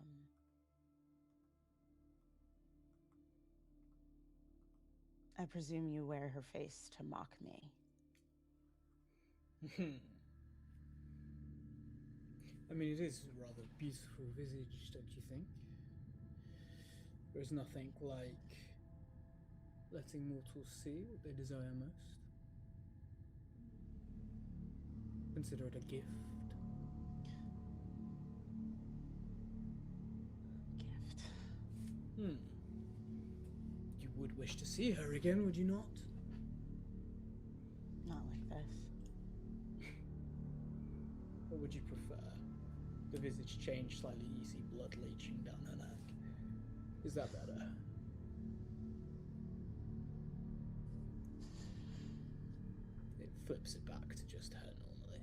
I presume you wear her face to mock me. I mean, it is a rather beautiful visage, don't you think? There's nothing like letting mortals see what they desire most. Consider it a gift. Gift. You would wish to see her again, would you not? Not like this. Or would you prefer? The visage change slightly, you see blood leaching down her neck. Is that better? It flips it back to just her normally.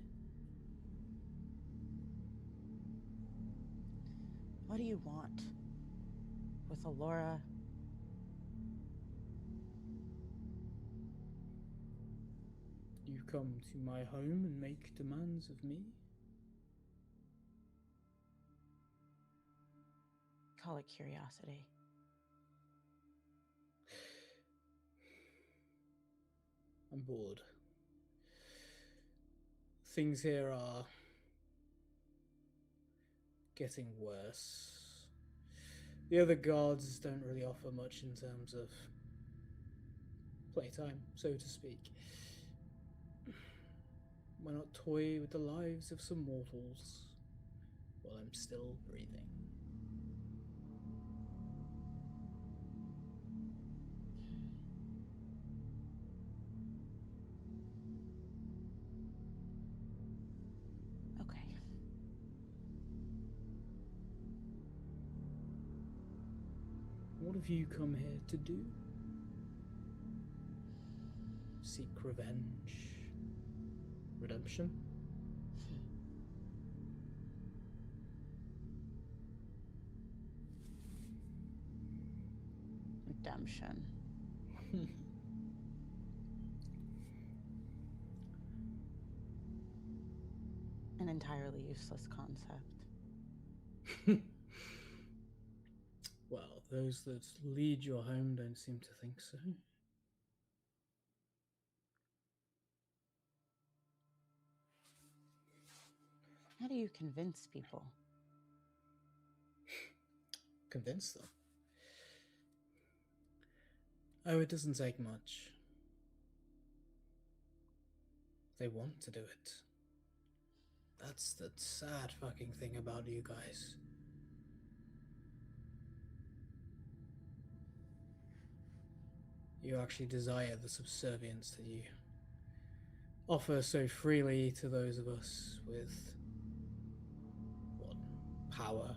What do you want? With Alora? You come to my home and make demands of me? Call it curiosity. I'm bored. Things here are getting worse. The other guards don't really offer much in terms of playtime, so to speak. Why not toy with the lives of some mortals while I'm still breathing? Okay. What have you come here to do? Seek revenge? Redemption? Redemption. An entirely useless concept. Well, those that lead your home don't seem to think so. How do you convince people? Convince them. Oh, it doesn't take much. They want to do it. That's the sad fucking thing about you guys. You actually desire the subservience that you offer so freely to those of us with, what, power.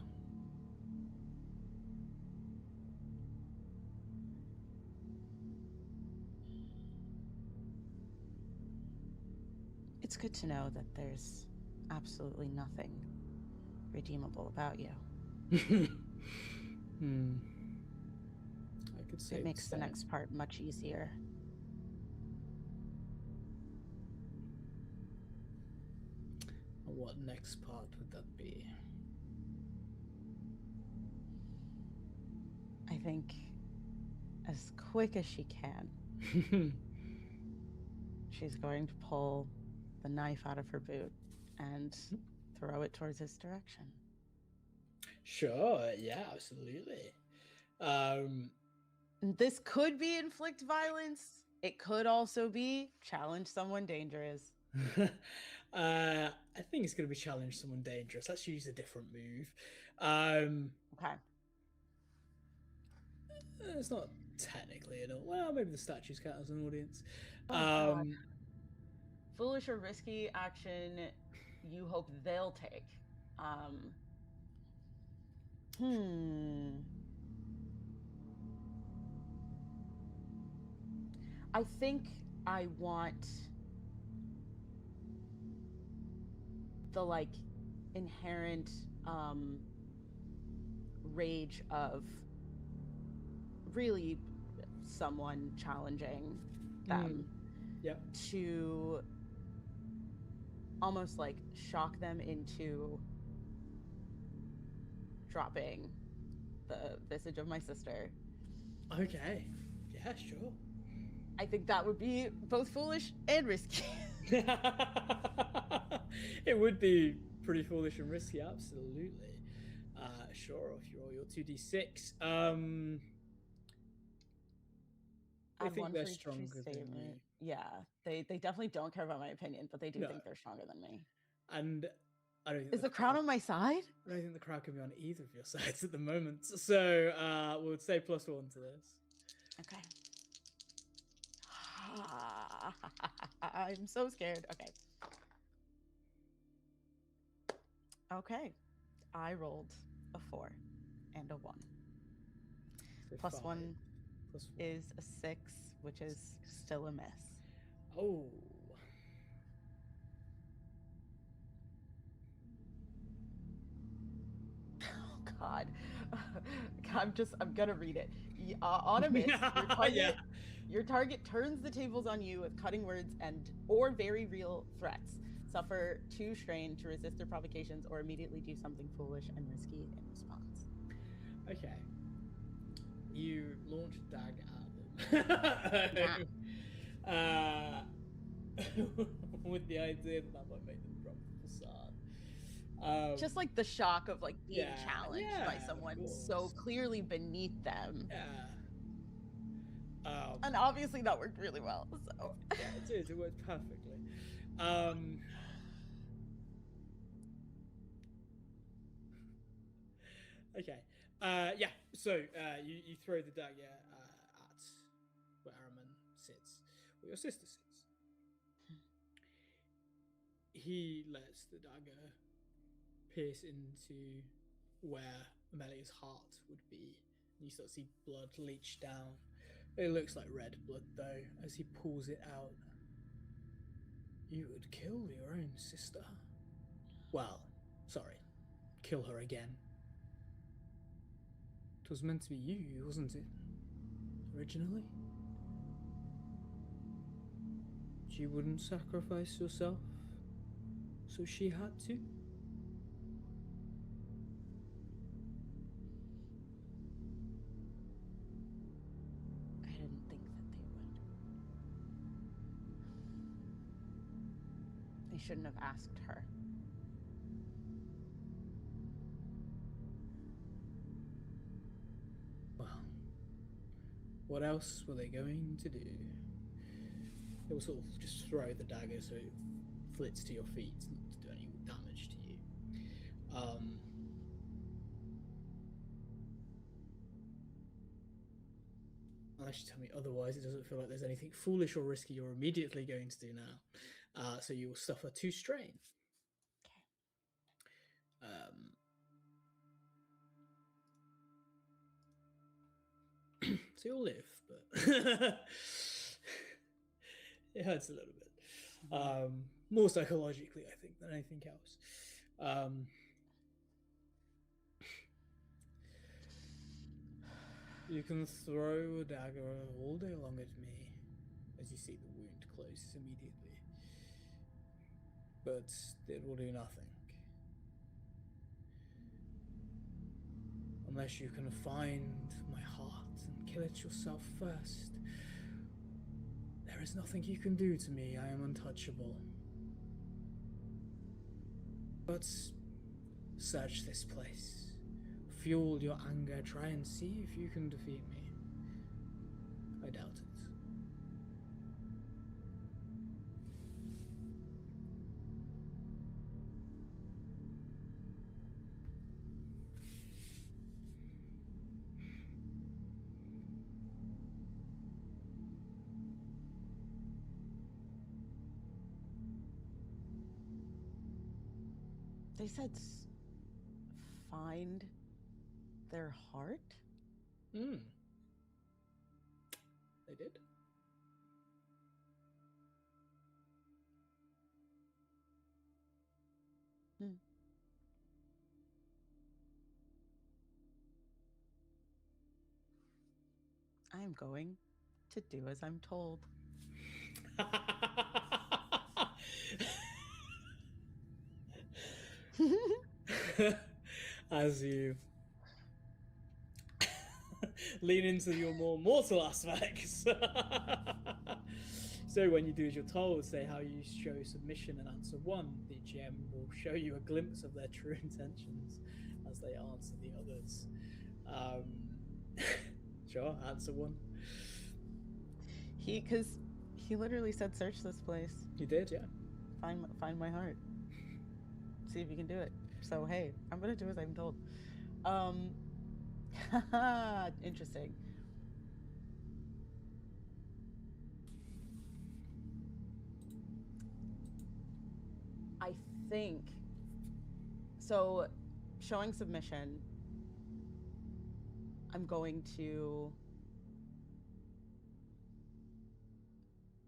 It's good to know that there's absolutely nothing redeemable about you. I could say It makes the same. next part much easier. What next part would that be? I think as quick as she can, she's going to pull the knife out of her boot and throw it towards his direction. Sure, yeah, absolutely. This could be inflict violence. It could also be challenge someone dangerous. I think it's going to be challenge someone dangerous. Let's use a different move. Okay. It's not technically an well, maybe the statues count as an audience. Oh, God. Foolish or risky action you hope they'll take. I think I want the like inherent rage of really someone challenging them. Yep. to almost like shock them into dropping the visage of my sister. Okay. Yeah, sure. I think that would be both foolish and risky. It would be pretty foolish and risky, absolutely. Sure, if you roll your 2d6. They Add think one they're for each true stronger than you. statement. Yeah, they definitely don't care about my opinion, but they do No. think they're stronger than me. And I don't think Is the crown on my side? I don't think the crowd can be on either of your sides at the moment. So we'll say +1 to this. Okay. I'm so scared. Okay. Okay. I rolled a 4 and a 1. So Plus 5 1 +1 is a 6, which is still a miss. Oh. Oh God. I'm gonna read it. On a miss, Yeah. your target turns the tables on you with cutting words and or very real threats. Suffer 2 strain to resist their provocations or immediately do something foolish and risky in response. Okay. You launch a dag at Yeah. them. With the idea that might make them drop the facade. Just like the shock of like being Yeah, challenged by yeah, of someone so course. clearly beneath them. Yeah. And obviously that worked really well. So Yeah, it did. It worked perfectly. Um, okay. Yeah. So you throw the dagger at where Araman sits, where your sister sits. He lets the dagger pierce into where Amelia's heart would be. You start to see blood leach down. It looks like red blood, though, as he pulls it out. You would kill your own sister. Well, sorry, kill her again. It was meant to be you, wasn't it? Originally? She wouldn't sacrifice herself, so she had to? I didn't think that they would. They shouldn't have asked her. Well, what else were they going to do? They will sort of just throw the dagger so it flits to your feet, not to do any damage to you. Unless you tell me otherwise, it doesn't feel like there's anything foolish or risky you're immediately going to do now. So you will suffer 2 strain. So you'll live, but it hurts a little bit. More psychologically, I think, than anything else. You can throw a dagger all day long at me as you see the wound closes immediately. But it will do nothing. Unless you can find my heart and kill it yourself first. There is nothing you can do to me. I am untouchable. But search this place. Fuel your anger. Try and see if you can defeat me. I doubt it. They said find their heart? Hmm. They did? Hmm. I am going to do as I'm told. as you lean into your more mortal aspects. So when you do as you're told, say how you show submission and answer one, the GM will show you a glimpse of their true intentions as they answer the others. Sure, answer one. Because he literally said, "Search this place, You did, yeah. find my heart, see if you can do it." So hey, I'm gonna do as I'm told. Interesting. I think so. Showing submission, I'm going to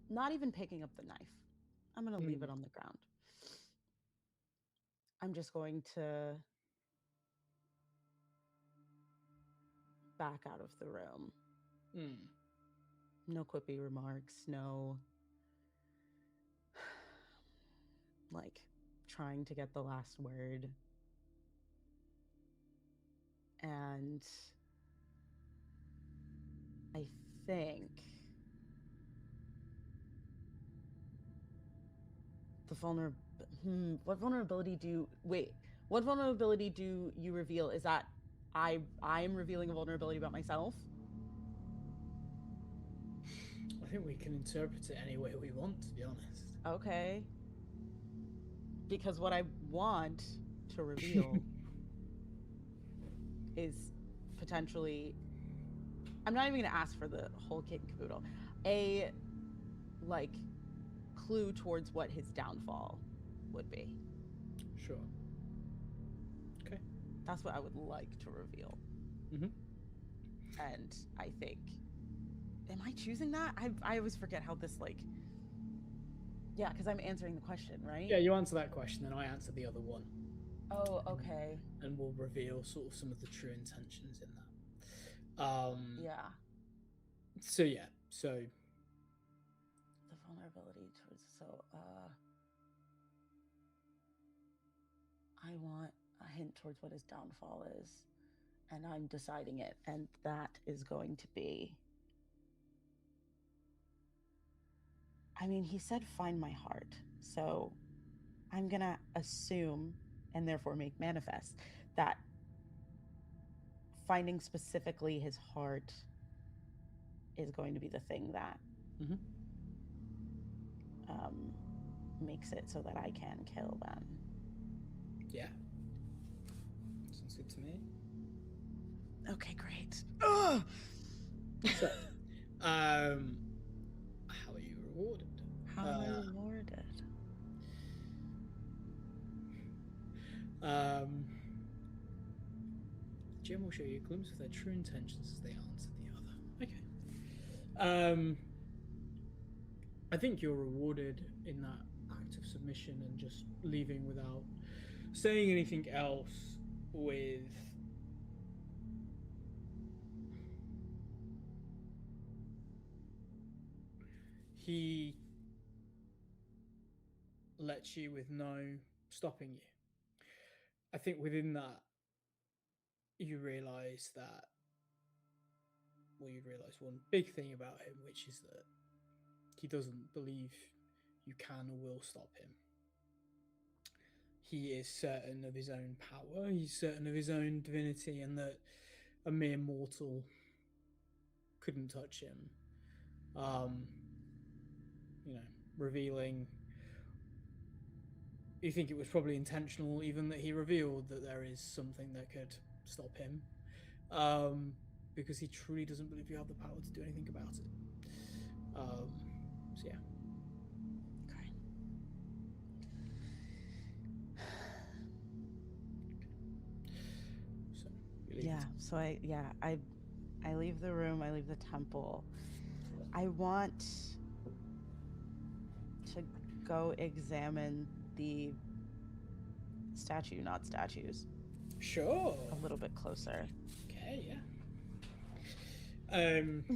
not even picking up the knife. I'm going to leave it on the ground. I'm just going to back out of the room. No quippy remarks, no like trying to get the last word. And I think the what vulnerability do you reveal? Is that I'm revealing a vulnerability about myself? I think we can interpret it any way we want, to be honest. Okay. Because what I want to reveal is potentially, I'm not even going to ask for the whole kit and caboodle, a like clue towards what his downfall would be. Sure. Okay. That's what I would like to reveal. And I think, am I choosing that? I always forget how this like, yeah, because I'm answering the question, right? Yeah, you answer that question, and I answer the other one. Oh, okay. And we'll reveal sort of some of the true intentions in that. Yeah. So yeah, so the vulnerability towards I want a hint towards what his downfall is, and I'm deciding it, and that is going to be, I mean, he said find my heart, so I'm gonna assume and therefore make manifest that finding specifically his heart is going to be the thing that makes it so that I can kill them. Yeah. Sounds good to me. Okay, great. So, how are you rewarded? How am I rewarded? Jim will show you a glimpse of their true intentions as they answer the other. Okay. I think you're rewarded in that act of submission and just leaving without saying anything else with he lets you with no stopping you. I think within that you realise that, well, you realise one big thing about him, which is that he doesn't believe you can or will stop him. He is certain of his own power, he's certain of his own divinity, and that a mere mortal couldn't touch him. Revealing, you think it was probably intentional even that he revealed that there is something that could stop him, because he truly doesn't believe you have the power to do anything about it. So yeah. Okay. So I leave the room, I leave the temple. I want to go examine the statue, not statues. Sure. A little bit closer. Okay, yeah.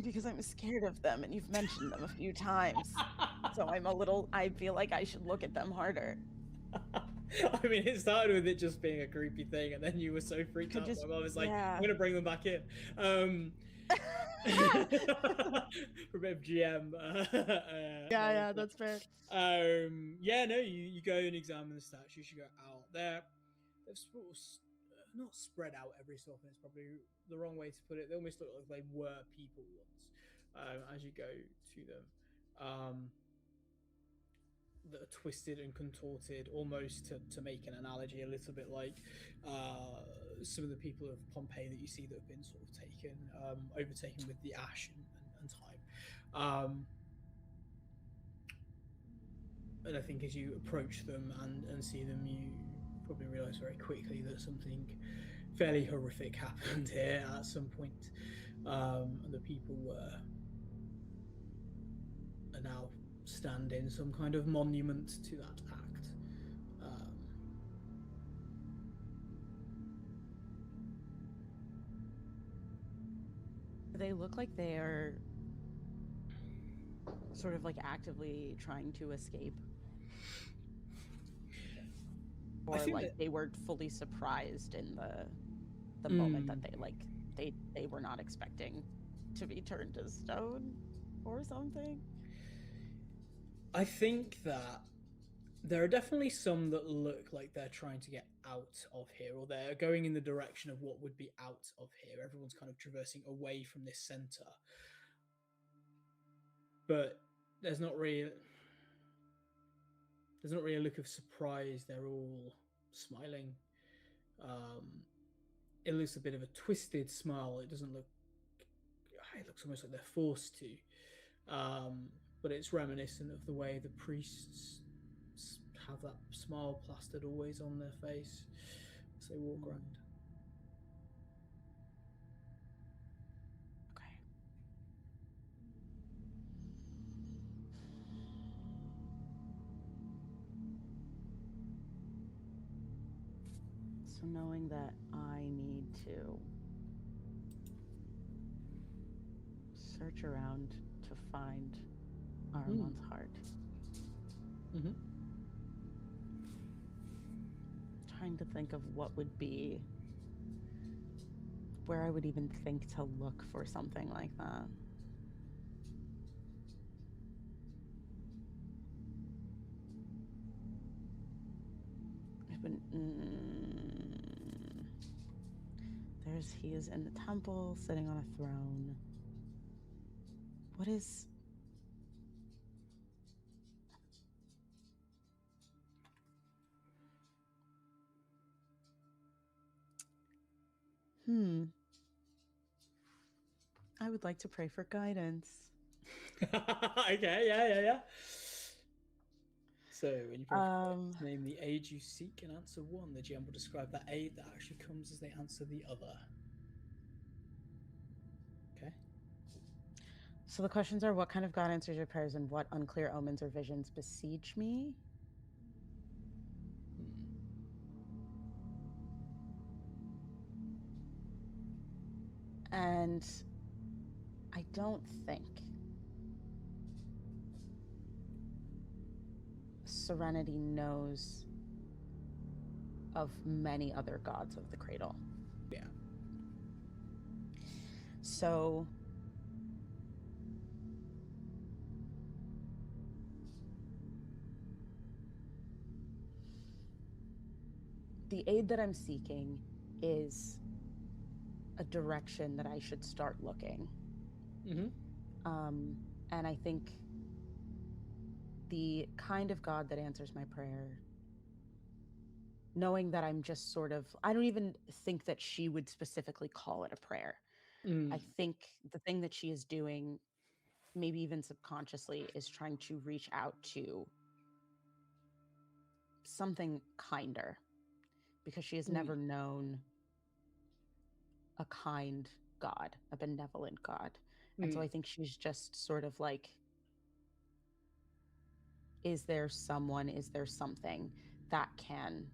Because I'm scared of them, and you've mentioned them a few times. So I feel like I should look at them harder. I mean, it started with it just being a creepy thing, and then you were so freaked Could out. just My mom was like, "I'm yeah. gonna bring them back in." For a bit of GM. Yeah, yeah, that's fair. Yeah, no, you go and examine the statues. You go out there. They've sort of not spread out every so often. It's probably the wrong way to put it. They almost look like they were people once. As you go to them, that are twisted and contorted, almost to make an analogy, a little bit like some of the people of Pompeii that you see that have been sort of taken, overtaken with the ash and time. And I think as you approach them and see them, you probably realize very quickly that something fairly horrific happened here at some point. And the people are now standing some kind of monument to that act. They look like they are sort of like actively trying to escape, or like that, they were fully surprised in the moment that they were not expecting to be turned to stone or something. I think that there are definitely some that look like they're trying to get out of here, or they're going in the direction of what would be out of here. Everyone's kind of traversing away from this center, but there's not really a look of surprise. They're all smiling. It looks a bit of a twisted smile. It doesn't look. It looks almost like they're forced to, but it's reminiscent of the way the priests have that smile plastered always on their face as they walk around. Okay. So knowing that I need to search around to find Ahriman's heart. Mm-hmm. Trying to think of what would be where I would even think to look for something like that. He is in the temple, sitting on a throne. What is... I would like to pray for guidance. Okay, yeah. So when you pray for name the aid you seek and answer one, the GM will describe that aid that actually comes as they answer the other. Okay. So the questions are, what kind of God answers your prayers, and what unclear omens or visions besiege me? And I don't think Serenity knows of many other gods of the cradle. Yeah. So the aid that I'm seeking is a direction that I should start looking. And I think the kind of God that answers my prayer, knowing that I'm just sort of, I don't even think that she would specifically call it a prayer. I think the thing that she is doing, maybe even subconsciously, is trying to reach out to something kinder, because she has never known a kind God, a benevolent God. And so I think she's just sort of like, is there someone, is there something that can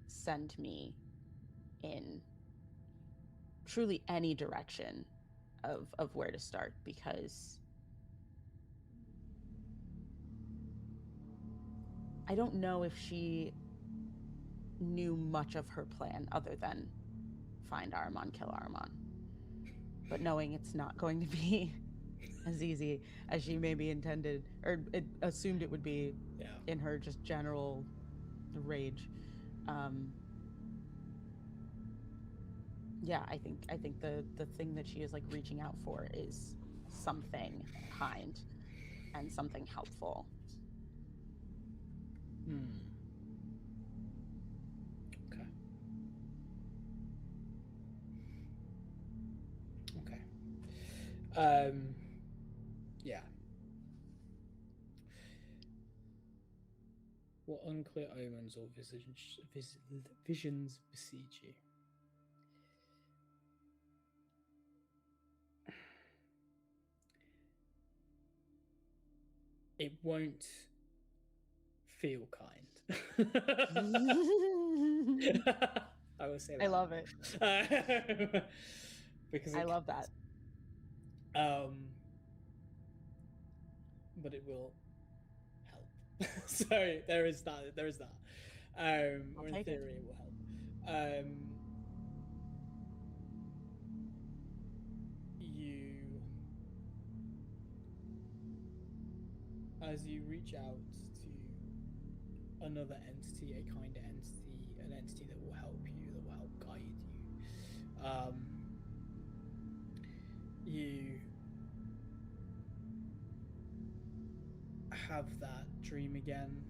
send me in truly any direction of where to start? Because I don't know if she knew much of her plan other than find Armon, kill Armon. But knowing it's not going to be as easy as she maybe intended or assumed it would be Yeah. in her just general rage. Um, yeah, I think the thing that she is like reaching out for is something kind and something helpful. Hmm. Okay. Okay. Yeah. What unclear omens or visions besiege you? It won't feel kind. I will say I love it. that. Because I it love can't. that. But it will help. So there is that. There is that. I'll Or in take it. theory, it will help. You, as you reach out to another entity, a kind of entity, an entity that will help you, that will help guide you. You have that dream again,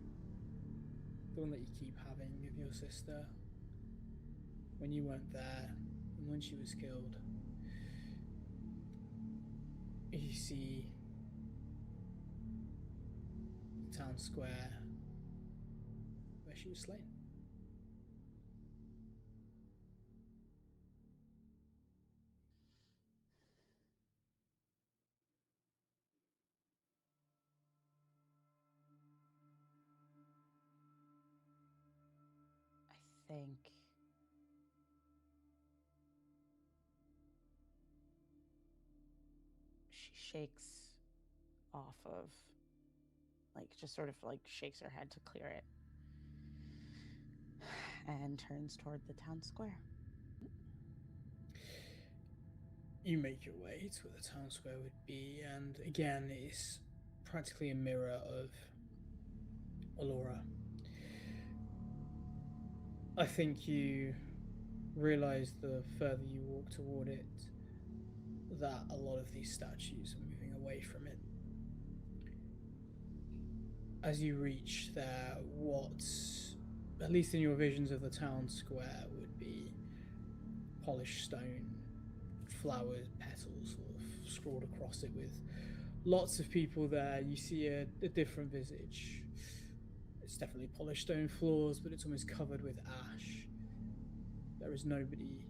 the one that you keep having of your sister when you weren't there and when she was killed. You see the town square where she was slain. I think she shakes off of, like, just sort of like shakes her head to clear it and turns toward the town square. You make your way to where the town square would be, and again, it's practically a mirror of Alora. I think you realize the further you walk toward it that a lot of these statues are moving away from it. As you reach there, what, at least in your visions of the town square, would be polished stone, flowers, petals sort of scrawled across it with lots of people there. You see a different visage. It's definitely polished stone floors, but it's almost covered with ash. There is nobody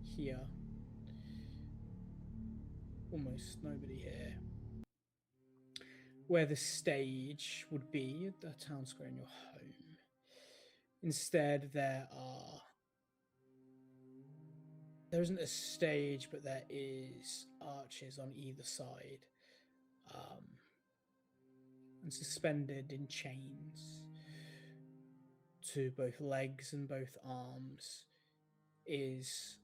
here. Almost nobody here. Where the stage would be at the town square in your home. Instead, there isn't a stage, but there is arches on either side, um, and suspended in chains to both legs and both arms is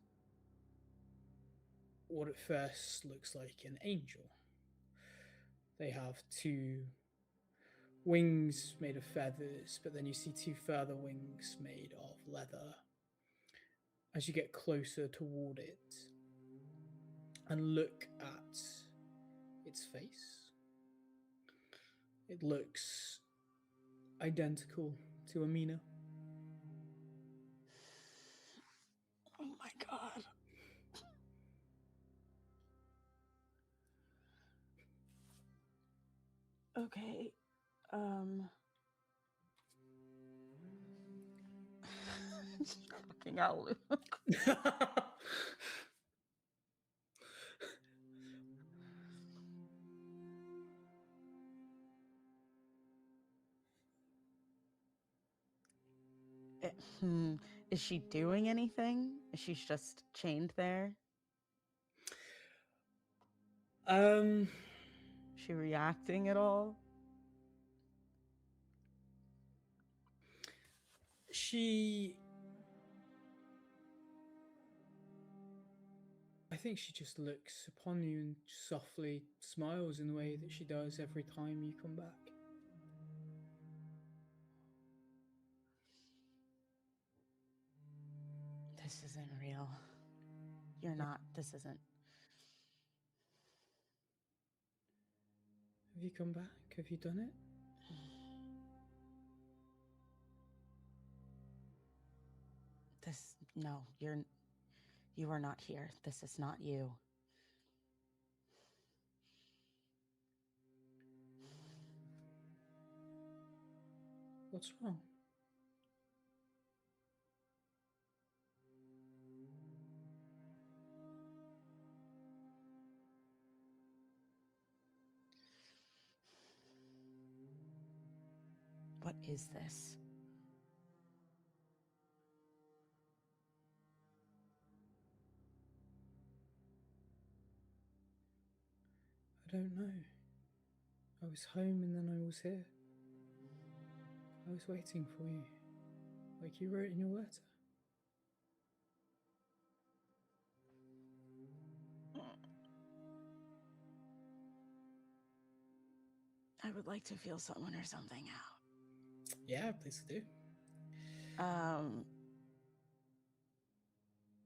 what at first looks like an angel. They have two wings made of feathers, but then you see two further wings made of leather. As you get closer toward it and look at its face, it looks identical to Amina. Oh my god. Okay. Um fucking hell. Eh, hmm. Is she doing anything? Is she just chained there? um, Is she reacting at all? She. I think she just looks upon you and softly smiles in the way that she does every time you come back. This isn't real. You're not. This isn't. Have you come back? Have you done it? No, you are not here. This is not you. What's wrong? What is this? I don't know. I was home and then I was here. I was waiting for you, like you wrote in your letter. I would like to feel someone or something out. Yeah, please do.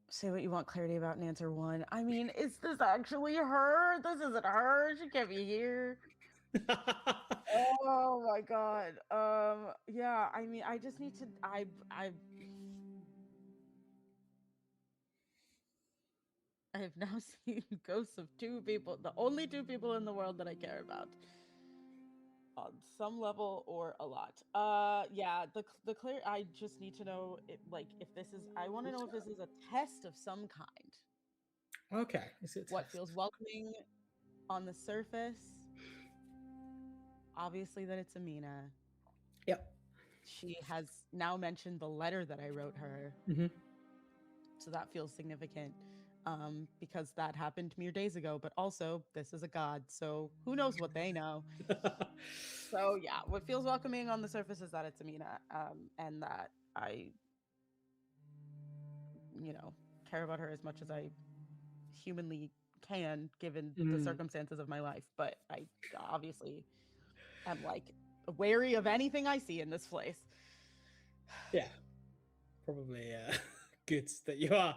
Say what you want clarity about in answer 1. I mean, is this actually her? This isn't her. She can't be here. Oh my god. Yeah, I mean, I just need to I have now seen ghosts of 2 people, the only 2 people in the world that I care about. On some level or a lot. Yeah, the clear, I just need to know if this is, I want to know if this is a test of some kind. Okay, is it What test? feels welcoming on the surface? Obviously that it's Amina. Yep. She has now mentioned the letter that I wrote her. Mm-hmm. So that feels significant. Because that happened mere days ago, but also this is a god, so who knows what they know. So yeah, what feels welcoming on the surface is that it's Amina, and that I, care about her as much as I humanly can, given the circumstances of my life. But I obviously am wary of anything I see in this place. Yeah, probably good that you are.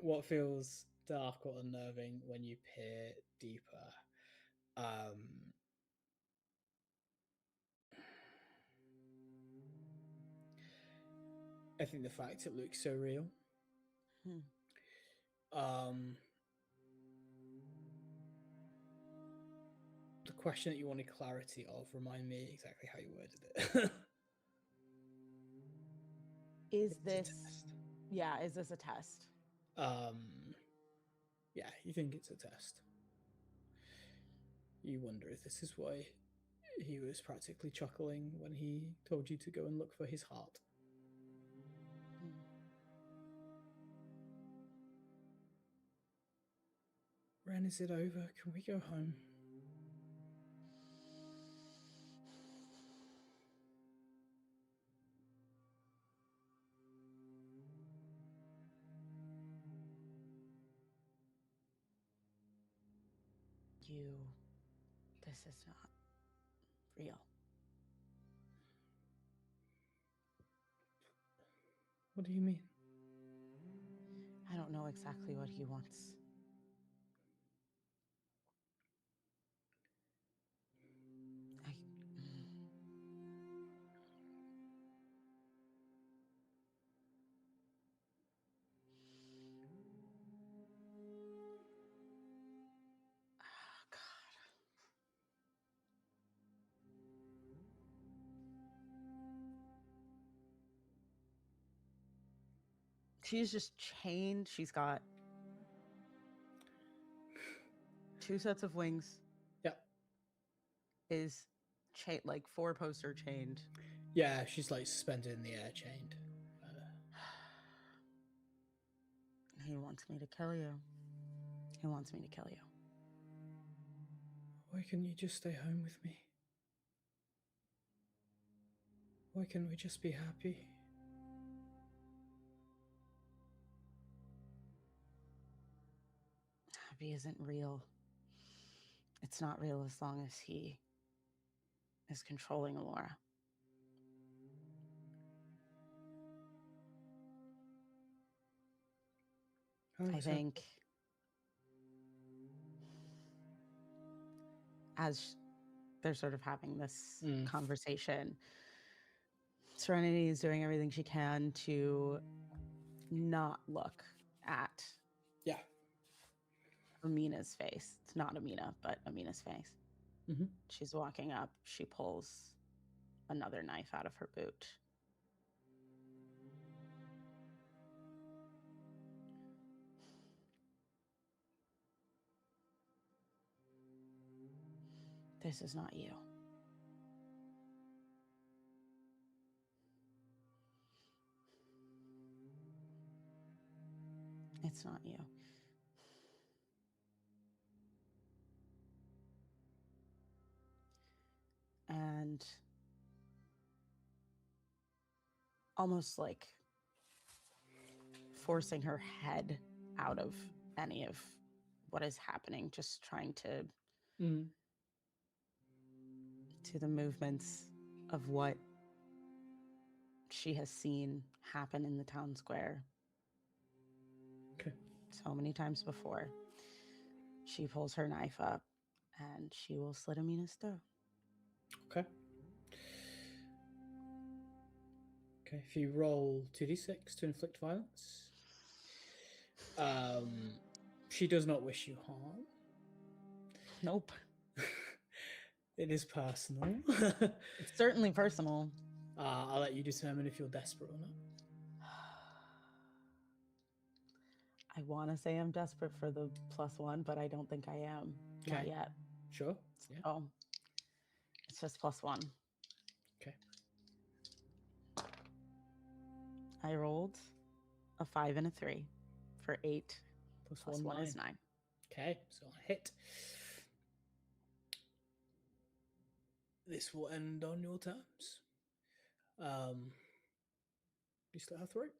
What feels dark or unnerving when you peer deeper? I think the fact it looks so real. The question that you wanted clarity of, remind me exactly how you worded it. Is this a test? Yeah, you think it's a test. You wonder if this is why he was practically chuckling when he told you to go and look for his heart. Ren, is it over? Can we go home? This is not real. What do you mean? I don't know exactly what he wants. She's just chained. She's got 2 sets of wings. Yep. Is 4-poster chained. Yeah, she's suspended in the air, chained. He wants me to kill you. He wants me to kill you. Why can't you just stay home with me? Why can't we just be happy? Abby isn't real. It's not real as long as he is controlling Alora. I think as they're sort of having this conversation, Serenity is doing everything she can to not look at Amina's face. It's not Amina, but Amina's face. Mm-hmm. She's walking up. She pulls another knife out of her boot. This is not you. It's not you. And almost like forcing her head out of any of what is happening, just trying to the movements of what she has seen happen in the town square so many times before. She pulls her knife up and she will slit Amina's throat. Okay. If you roll 2d6 to inflict violence, she does not wish you harm. Nope. It is personal. It's certainly personal. I'll let you determine if you're desperate or not. I want to say I'm desperate for the +1, but I don't think I am. Okay. Not yet. Sure. Yeah. Oh, it's just +1. Okay. I rolled a 5 and a 3 for 8. Plus 1 is 9. Okay, so I hit. This will end on your terms. You slit her throat.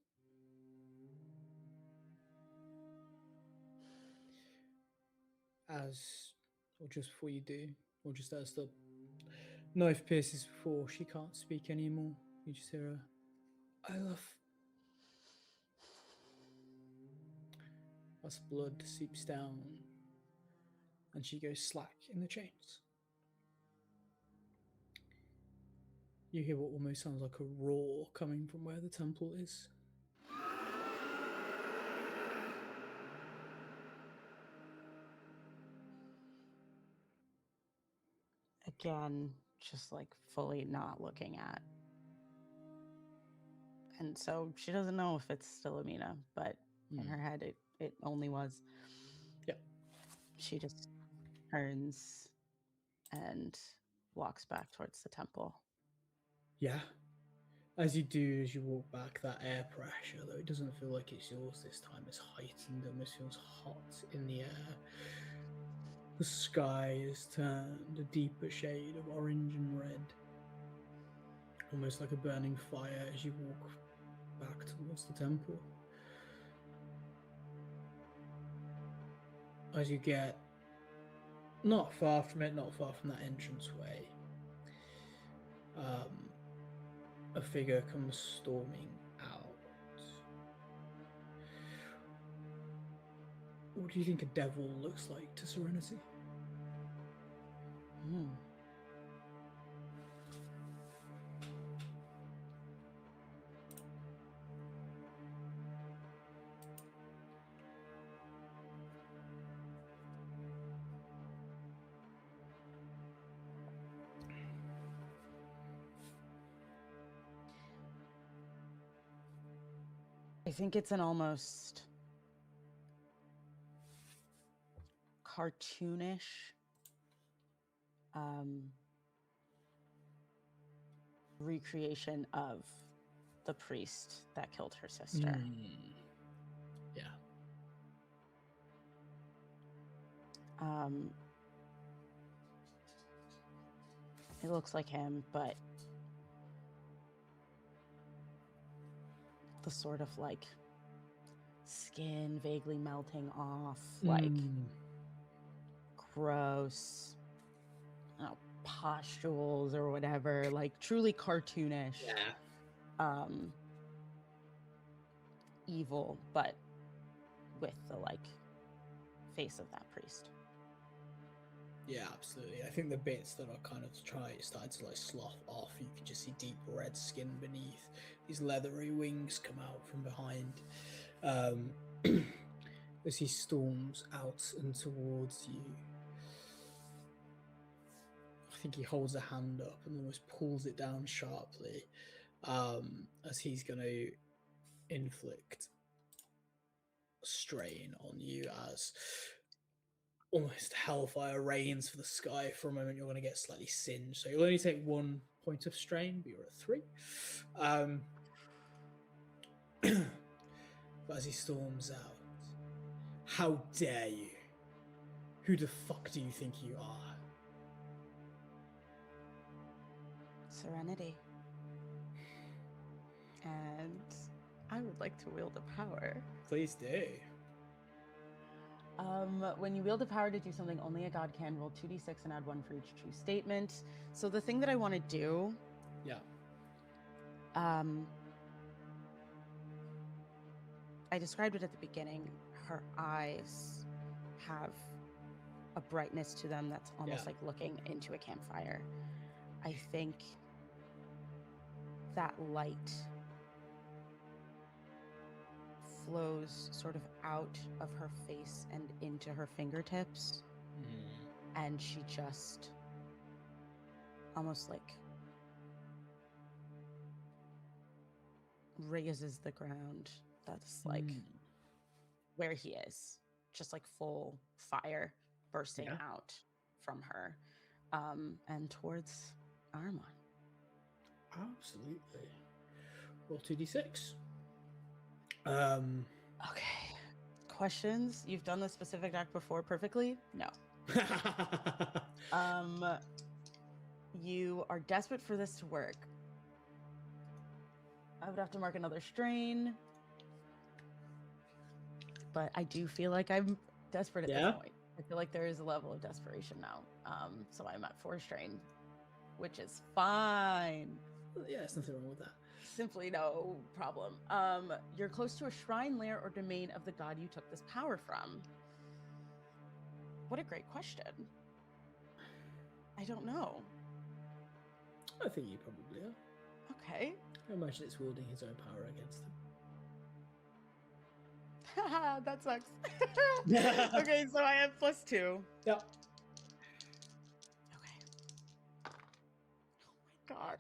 Or just before you do, or just as the knife pierces before she can't speak anymore, you just hear her, I love. As blood seeps down, and she goes slack in the chains. You hear what almost sounds like a roar coming from where the temple is. Again, just like fully not looking at. And so she doesn't know if it's still Amina, but in her head, it only was. Yeah. She just turns and walks back towards the temple. Yeah. As you do, as you walk back, that air pressure, though it doesn't feel like it's yours this time, it's heightened, almost feels hot in the air. The sky has turned a deeper shade of orange and red, almost like a burning fire as you walk back towards the temple. As you get not far from it, not far from that entranceway, a figure comes storming out. What do you think a devil looks like to Serenity? I think it's an almost cartoonish recreation of the priest that killed her sister. Yeah. It looks like him, but the sort of like skin vaguely melting off, like gross, I don't know, pustules or whatever, like truly cartoonish. Yeah. Evil, but with the like face of that priest. Yeah, absolutely. I think the bits that are kind of starting to like slough off, you can just see deep red skin beneath. These leathery wings come out from behind. As he storms out and towards you. I think he holds a hand up and almost pulls it down sharply, as he's going to inflict strain on you as almost hellfire rains for the sky. For a moment, you're going to get slightly singed, so you'll only take 1 point of strain, but you're at 3. But as he storms out, how dare you? Who the fuck do you think you are? Serenity. And I would like to wield a power. Please do. When you wield a power to do something only a god can, roll 2d6 and add 1 for each true statement. So the thing that I want to do... Yeah. I described it at the beginning. Her eyes have a brightness to them that's almost like looking into a campfire. I think that light flows sort of out of her face and into her fingertips. And she just almost like raises the ground that's like where he is, just like full fire bursting out from her and towards Armon. Absolutely. Roll 2d6. Okay. Questions? You've done the specific act before perfectly? No. You are desperate for this to work. I would have to mark another strain. But I do feel like I'm desperate at this point. I feel like there is a level of desperation now. So I'm at 4 strain, which is fine. Yeah, there's nothing wrong with that. Simply no problem. You're close to a shrine, lair, or domain of the god you took this power from. What a great question. I don't know. I think you probably are. Okay. I imagine it's wielding his own power against him. Haha, that sucks. Okay, so I have +2. Yep. Okay. Oh my god.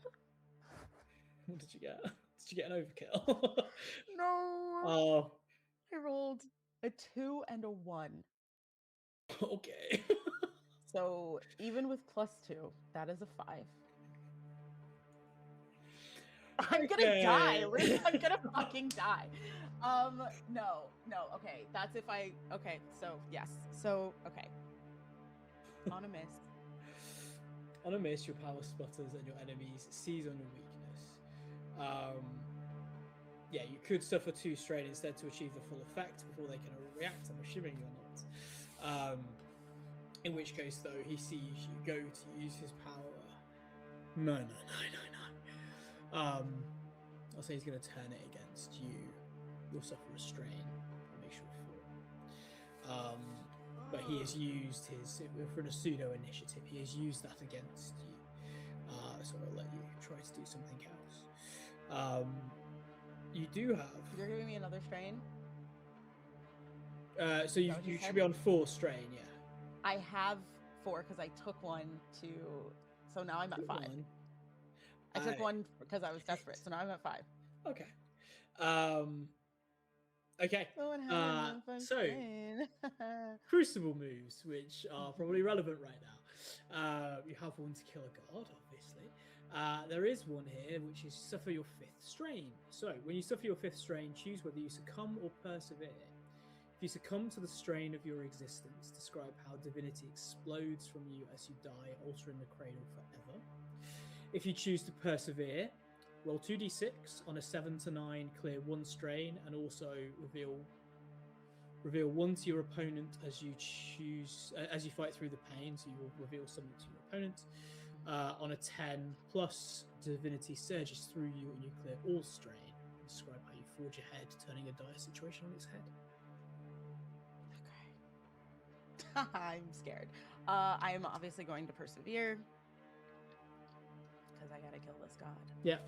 What did you get? Did you get an overkill? No. Oh. I rolled a 2 and a 1. Okay. So even with +2, that is a 5. I'm gonna die. I'm gonna fucking die. No. Okay, that's if I. Okay, so yes. So okay. On a miss. On a miss, your power sputters and your enemies seize on your weakness. Yeah, you could suffer 2 strain instead to achieve the full effect before they can react. I'm assuming you're not. In which case, though, he sees you go to use his power. No. I'll say he's going to turn it against you. You'll suffer a strain. I'll make sure for it. But he has used his, for a pseudo initiative, he has used that against you. So I'll let you try to do something else. You do have. You're giving me another strain? So you should be on 4 strain, yeah. I have 4 because I took 1 to. So now I'm at 5. I took 1 because I was desperate, so now I'm at 5. Okay. Okay. So crucible moves, which are probably relevant right now. You have one to kill a god, obviously. There is one here, which is suffer your 5th strain. So when you suffer your 5th strain, choose whether you succumb or persevere. If you succumb to the strain of your existence, describe how divinity explodes from you as you die, altering the cradle forever. If you choose to persevere, roll 2d6. On a 7 to 9, clear 1 strain and also reveal Reveal one to your opponent as you choose as you fight through the pain. So you will reveal something to your opponent. On a 10 plus, divinity surges through you and you clear all strain. Describe how you forge ahead, turning a dire situation on its head. Okay. I'm scared. I am obviously going to persevere because I gotta kill this god. Yeah.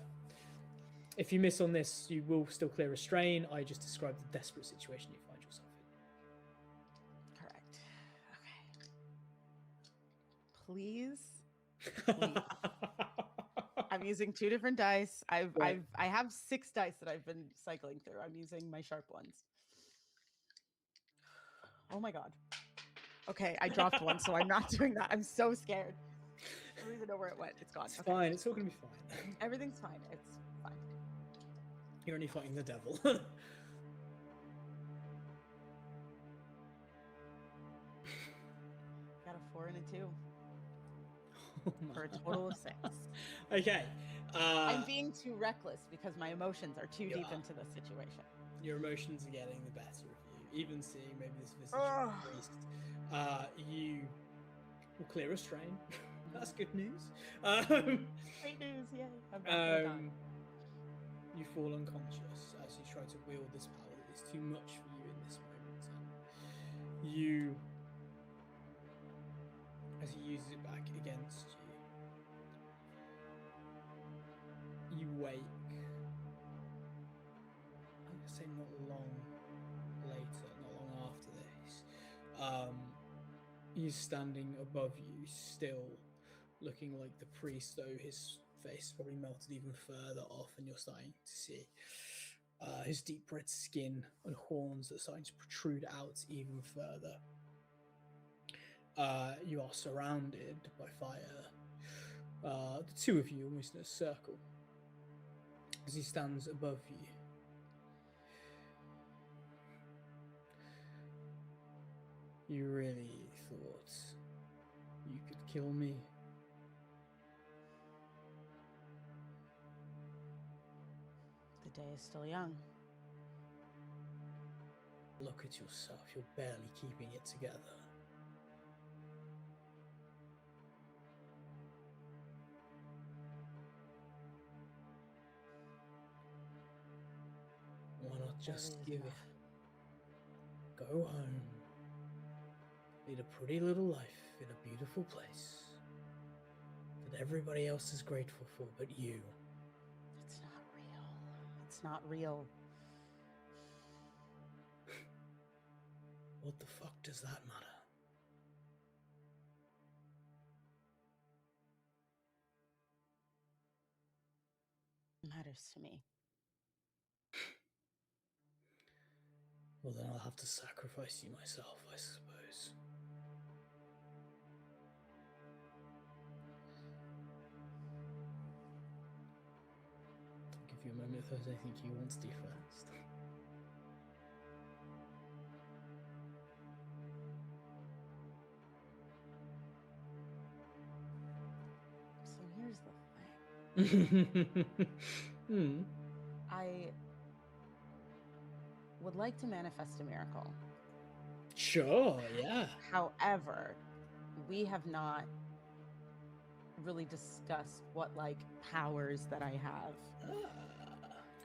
If you miss on this, you will still clear a strain. I just described the desperate situation you find yourself in. Correct. Okay. Please. I'm using 2 different dice. I have 6 dice that I've been cycling through. I'm using my sharp ones. Oh my god. Okay, I dropped one, so I'm not doing that. I'm so scared. I don't even know where it went. It's gone. It's okay. fine. It's all gonna be fine. Everything's fine. It's fine. You're only fighting the devil. Got a 4 and a 2. For a total of 6. Okay. I'm being too reckless because my emotions are too deep into the situation. Your emotions are getting the better of you. Even seeing maybe this visage of the priest. You will clear a strain. That's good news. Great news, yay. You fall unconscious as you try to wield this power that is too much for you in this moment. You, as he uses it back against you, you wake. I'm gonna say not long later, not long after this. He's standing above you, still looking like the priest, though his face probably melted even further off, and you're starting to see his deep red skin and horns that are starting to protrude out even further. You are surrounded by fire. The 2 of you almost in a circle as he stands above you. You really thought you could kill me? The day is still young. Look at yourself, you're barely keeping it together. Why not just give it? Go home. Lead a pretty little life in a beautiful place that everybody else is grateful for but you. It's not real. It's not real. What the fuck does that matter? It matters to me. Well, then I'll have to sacrifice you myself, I suppose. I'll give you a moment if there's anything you want to do first. So here's the thing. I would like to manifest a miracle. Sure, yeah. However, we have not really discussed what powers that I have.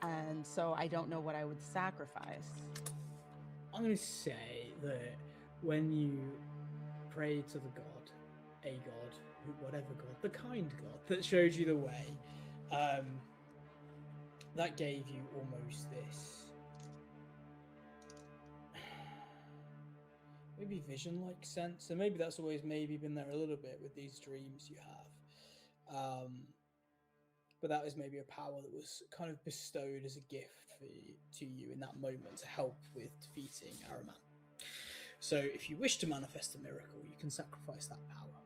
And so I don't know what I would sacrifice. I'm going to say that when you pray to the god, a god, whatever god, the kind god that showed you the way, that gave you almost this maybe vision-like sense, and maybe that's always maybe been there a little bit with these dreams you have. But that is maybe a power that was kind of bestowed as a gift to you in that moment to help with defeating Araman. So if you wish to manifest a miracle, you can sacrifice that power.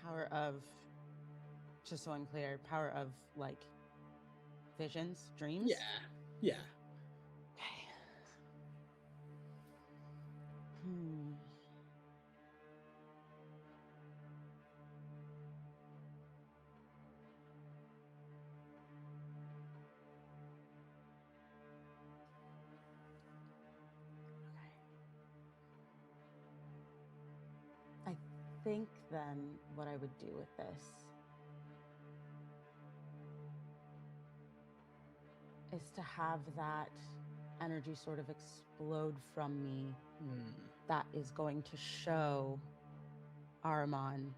Power of, just so I'm clear, power of visions, dreams? Yeah. Okay. think then what I would do with this is to have that energy sort of explode from me that is going to show Ahriman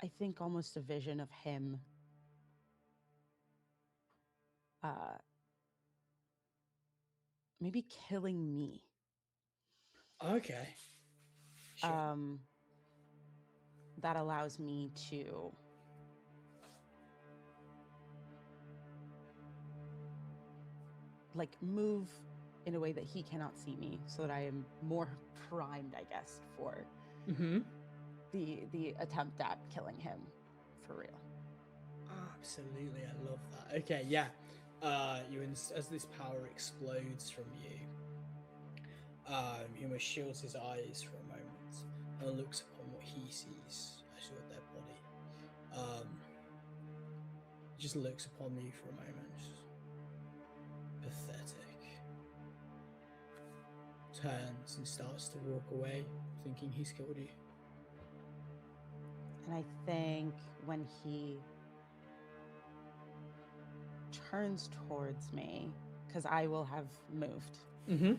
I think almost a vision of him maybe killing me. Okay. Sure. That allows me to like move in a way that he cannot see me, so that I am more primed, I guess, for the attempt at killing him for real. Absolutely, I love that. Okay, yeah. As this power explodes from you, he almost shields his eyes for a moment and looks upon what he sees as your dead body. He just looks upon you for a moment. Pathetic. Turns and starts to walk away, thinking he's killed you. And I think when he turns towards me, because I will have moved, so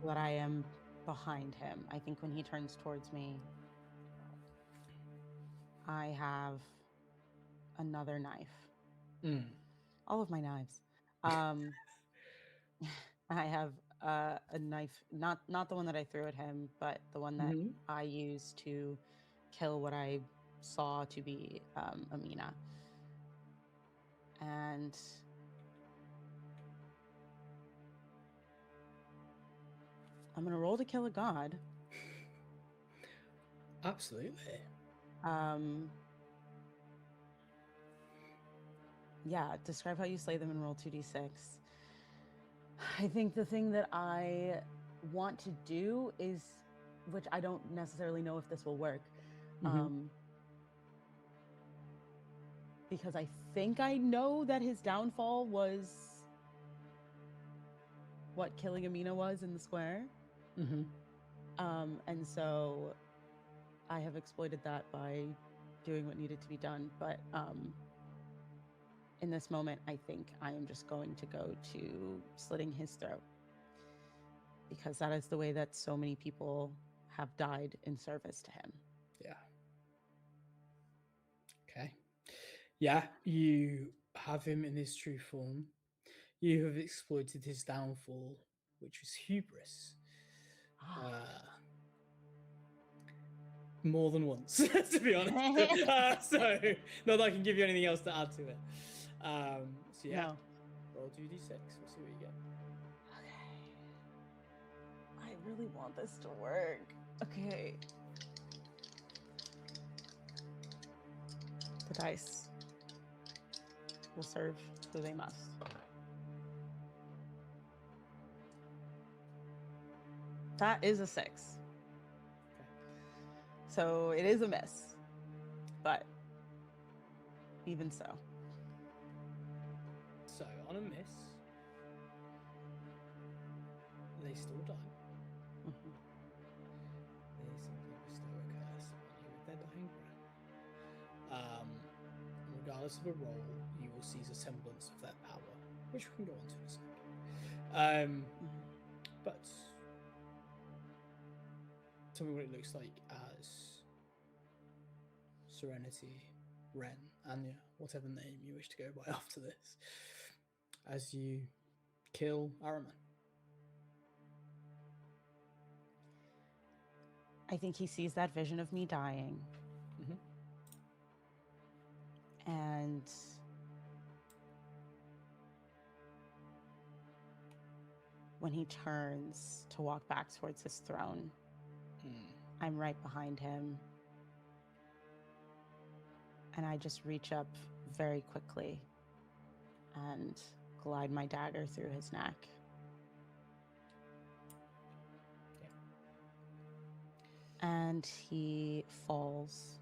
that I am behind him. I think when he turns towards me, I have another knife. All of my knives. I have a knife, not the one that I threw at him, but the one that I used to kill what I saw to be Amina. And I'm gonna roll to kill a god. Absolutely. Yeah, describe how you slay them and roll 2d6. I think the thing that I want to do is, which I don't necessarily know if this will work, because I think I know that his downfall was what killing Amina was in the square. And so I have exploited that by doing what needed to be done. But in this moment, I think I am just going to go to slitting his throat, because that is the way that so many people have died in service to him. Yeah. Okay. Yeah, you have him in his true form. You have exploited his downfall, which was hubris. More than once, to be honest. So, not that I can give you anything else to add to it. So, yeah. No. Roll 2d6. We'll see what you get. Okay. I really want this to work. Okay. The dice will serve who they must. That is a 6. Okay. So it is a miss, but even so. So, on a miss, they still die. They simply bestow a curse on you with their dying breath. Regardless of a roll, you will seize a semblance of their power, which we can go on to in a second. But tell me what it looks like as Serenity, Ren, Anya, whatever name you wish to go by after this, as you kill Ahriman. I think he sees that vision of me dying. And when he turns to walk back towards his throne, I'm right behind him. And I just reach up very quickly and glide my dagger through his neck. And he falls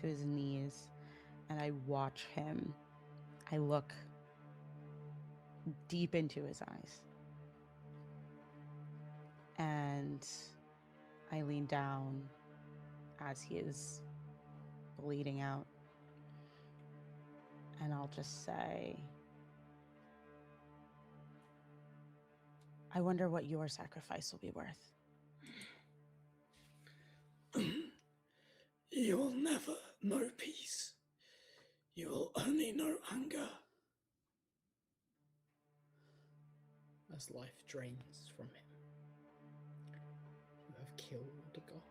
to his knees, and I watch him. I look deep into his eyes. And I lean down as he is bleeding out. And I'll just say, I wonder what your sacrifice will be worth. You will never know peace. You will only know anger. As life drains from him, you have killed a god.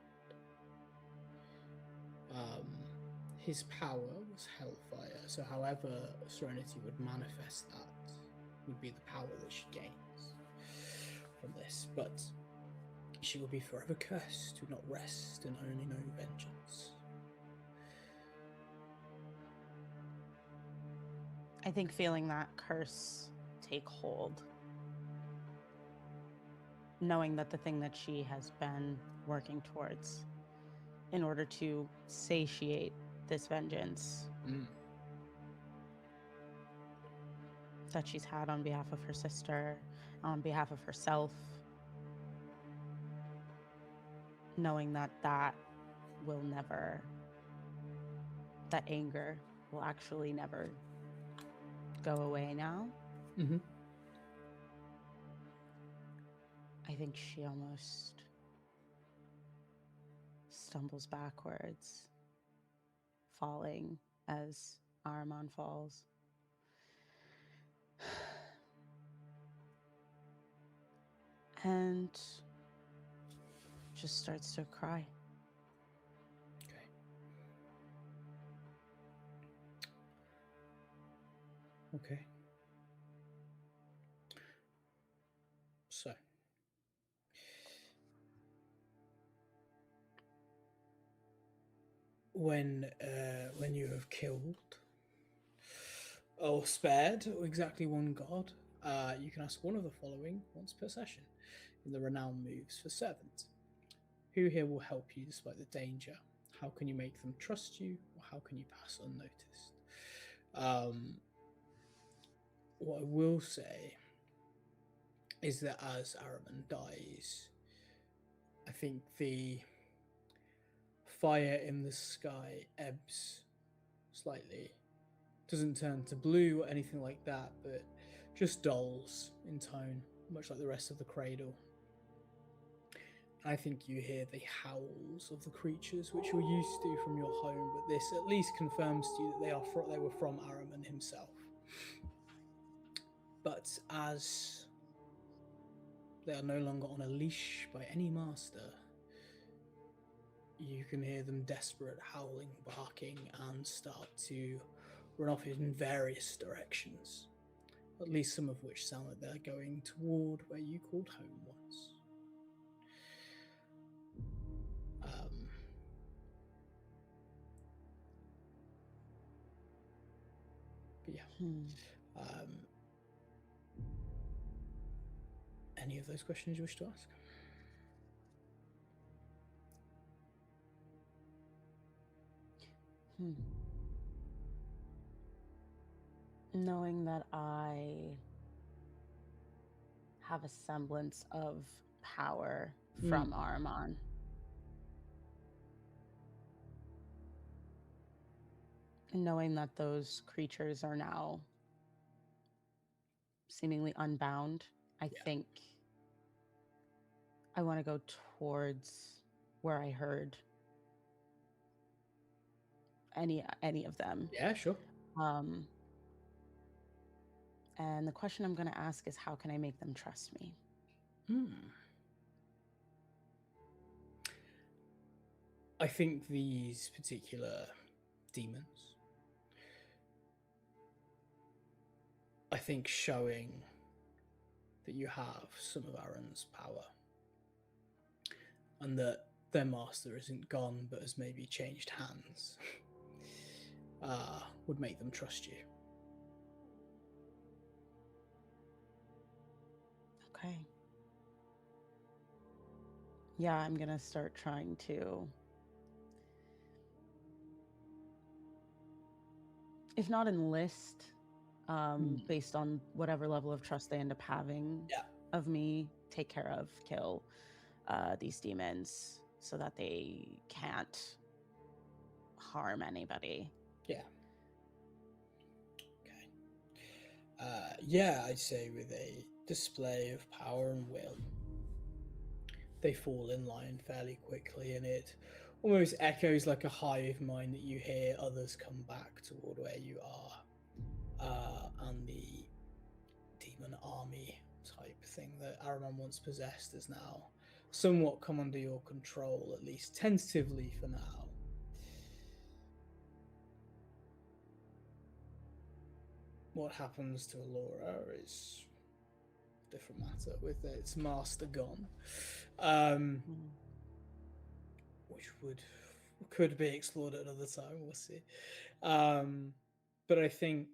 His power was hellfire, so however Serenity would manifest that would be the power that she gains from this. But she will be forever cursed to not rest and only know vengeance. I think feeling that curse take hold, knowing that the thing that she has been working towards in order to satiate this vengeance that she's had on behalf of her sister, on behalf of herself, knowing that that will never, that anger will actually never go away now. Mm-hmm. I think she almost stumbles backwards, falling as Ahriman falls. And just starts to cry. Okay. So, when you have killed or spared exactly one god, you can ask one of the following once per session in the renown moves for servant. Who here will help you despite the danger? How can you make them trust you, or how can you pass unnoticed? What I will say is that as Ahriman dies, I think the fire in the sky ebbs slightly. Doesn't turn to blue or anything like that, but just dulls in tone, much like the rest of the cradle. I think you hear the howls of the creatures which you're used to from your home, but this at least confirms to you that they were from Ahriman himself. But as they are no longer on a leash by any master, you can hear them desperate, howling, barking, and start to run off in various directions, at least some of which sound like they're going toward where you called home once. But yeah. Any of those questions you wish to ask? Knowing that I have a semblance of power from Ahriman, knowing that those creatures are now seemingly unbound, I think I want to go towards where I heard any of them. Yeah, sure. And the question I'm going to ask is, how can I make them trust me? I think these particular demons, I think showing that you have some of Aaron's power and that their master isn't gone but has maybe changed hands would make them trust you. Okay. Yeah, I'm going to start trying to, if not enlist, Mm. based on whatever level of trust they end up having Yeah. of me, take care of, kill these demons so that they can't harm anybody. Yeah. Okay. Yeah, I'd say with a display of power and will, they fall in line fairly quickly, and it almost echoes like a hive mind that you hear others come back toward where you are. And the demon army type thing that Araman once possessed is now somewhat come under your control, at least tentatively for now. What happens to Allura is a different matter with its master gone, which could be explored at another time. We'll see. But I think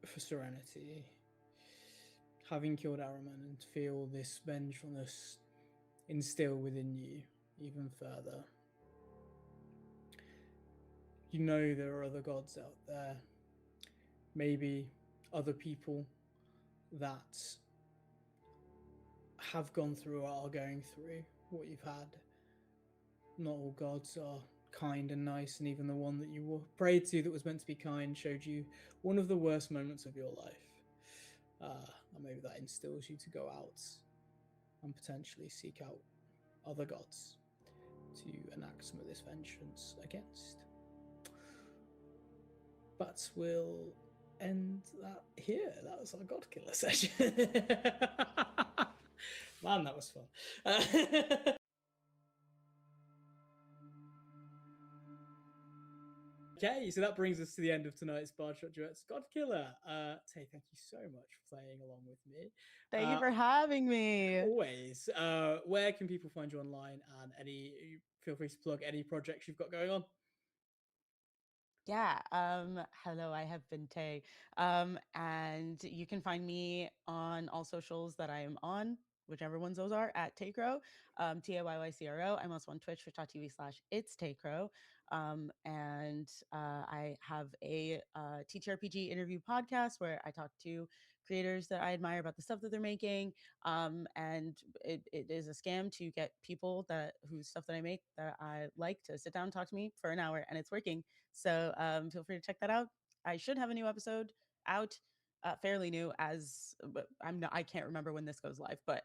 for Serenity, having killed Araman and feel this vengefulness instill within you even further, you know there are other gods out there, maybe other people that have gone through or are going through what you've had. Not all gods are kind and nice, and even the one that you prayed to that was meant to be kind showed you one of the worst moments of your life. And maybe that instills you to go out and potentially seek out other gods to enact some of this vengeance against. But we'll end that here. That was our Godkiller session. Man, that was fun. Okay, so that brings us to the end of tonight's Bardshot Duets Godkiller. Tay, thank you so much for playing along with me. Thank you for having me. Always. Where can people find you online, and feel free to plug any projects you've got going on? Yeah. Hello, I have been Tay. And you can find me on all socials that I am on, whichever ones those are, at Taycro, Taycro. I'm also on Twitch, twitch.tv/it's Taycro. And I have a TTRPG interview podcast where I talk to creators that I admire about the stuff that they're making. And it is a scam to get people whose stuff that I make that I like to sit down and talk to me for an hour, and it's working. So feel free to check that out. I should have a new episode out, fairly new, but I can't remember when this goes live, but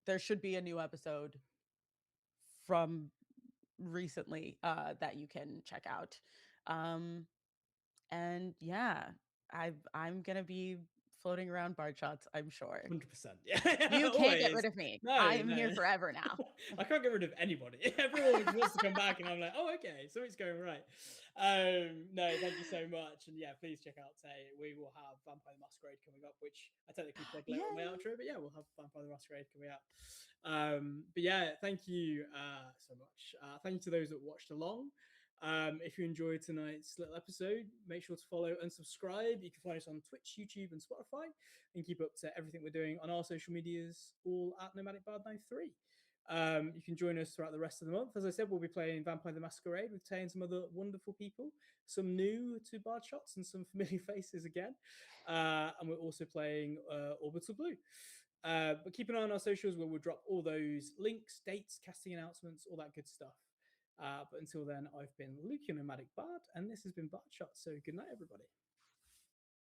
there should be a new episode from recently that you can check out. And yeah, I'm gonna be floating around bar shots, I'm sure. 100%. Yeah, You can't get rid always. of me. No, I am no. here forever now. I can't get rid of anybody. Everyone wants to come back, and I'm like, oh, okay, something's going right. No, thank you so much, and yeah, please check out Tay. We will have Vampire the Masquerade coming up, which I technically plugged later on my outro, but yeah, we'll have Vampire the Masquerade coming up. But yeah, thank you so much. Thank you to those that watched along. If you enjoyed tonight's little episode, make sure to follow and subscribe. You can find us on Twitch, YouTube, and Spotify, and keep up to everything we're doing on our social medias, all at Nomadic Bard 93. You can join us throughout the rest of the month. As I said, we'll be playing Vampire the Masquerade with Tay and some other wonderful people, some new to Bard Shots and some familiar faces again. And we're also playing Orbital Blue. But keep an eye on our socials where we'll drop all those links, dates, casting announcements, all that good stuff. But until then, I've been Luke, your Nomadic Bard, and this has been Bard Shot. So good night, everybody.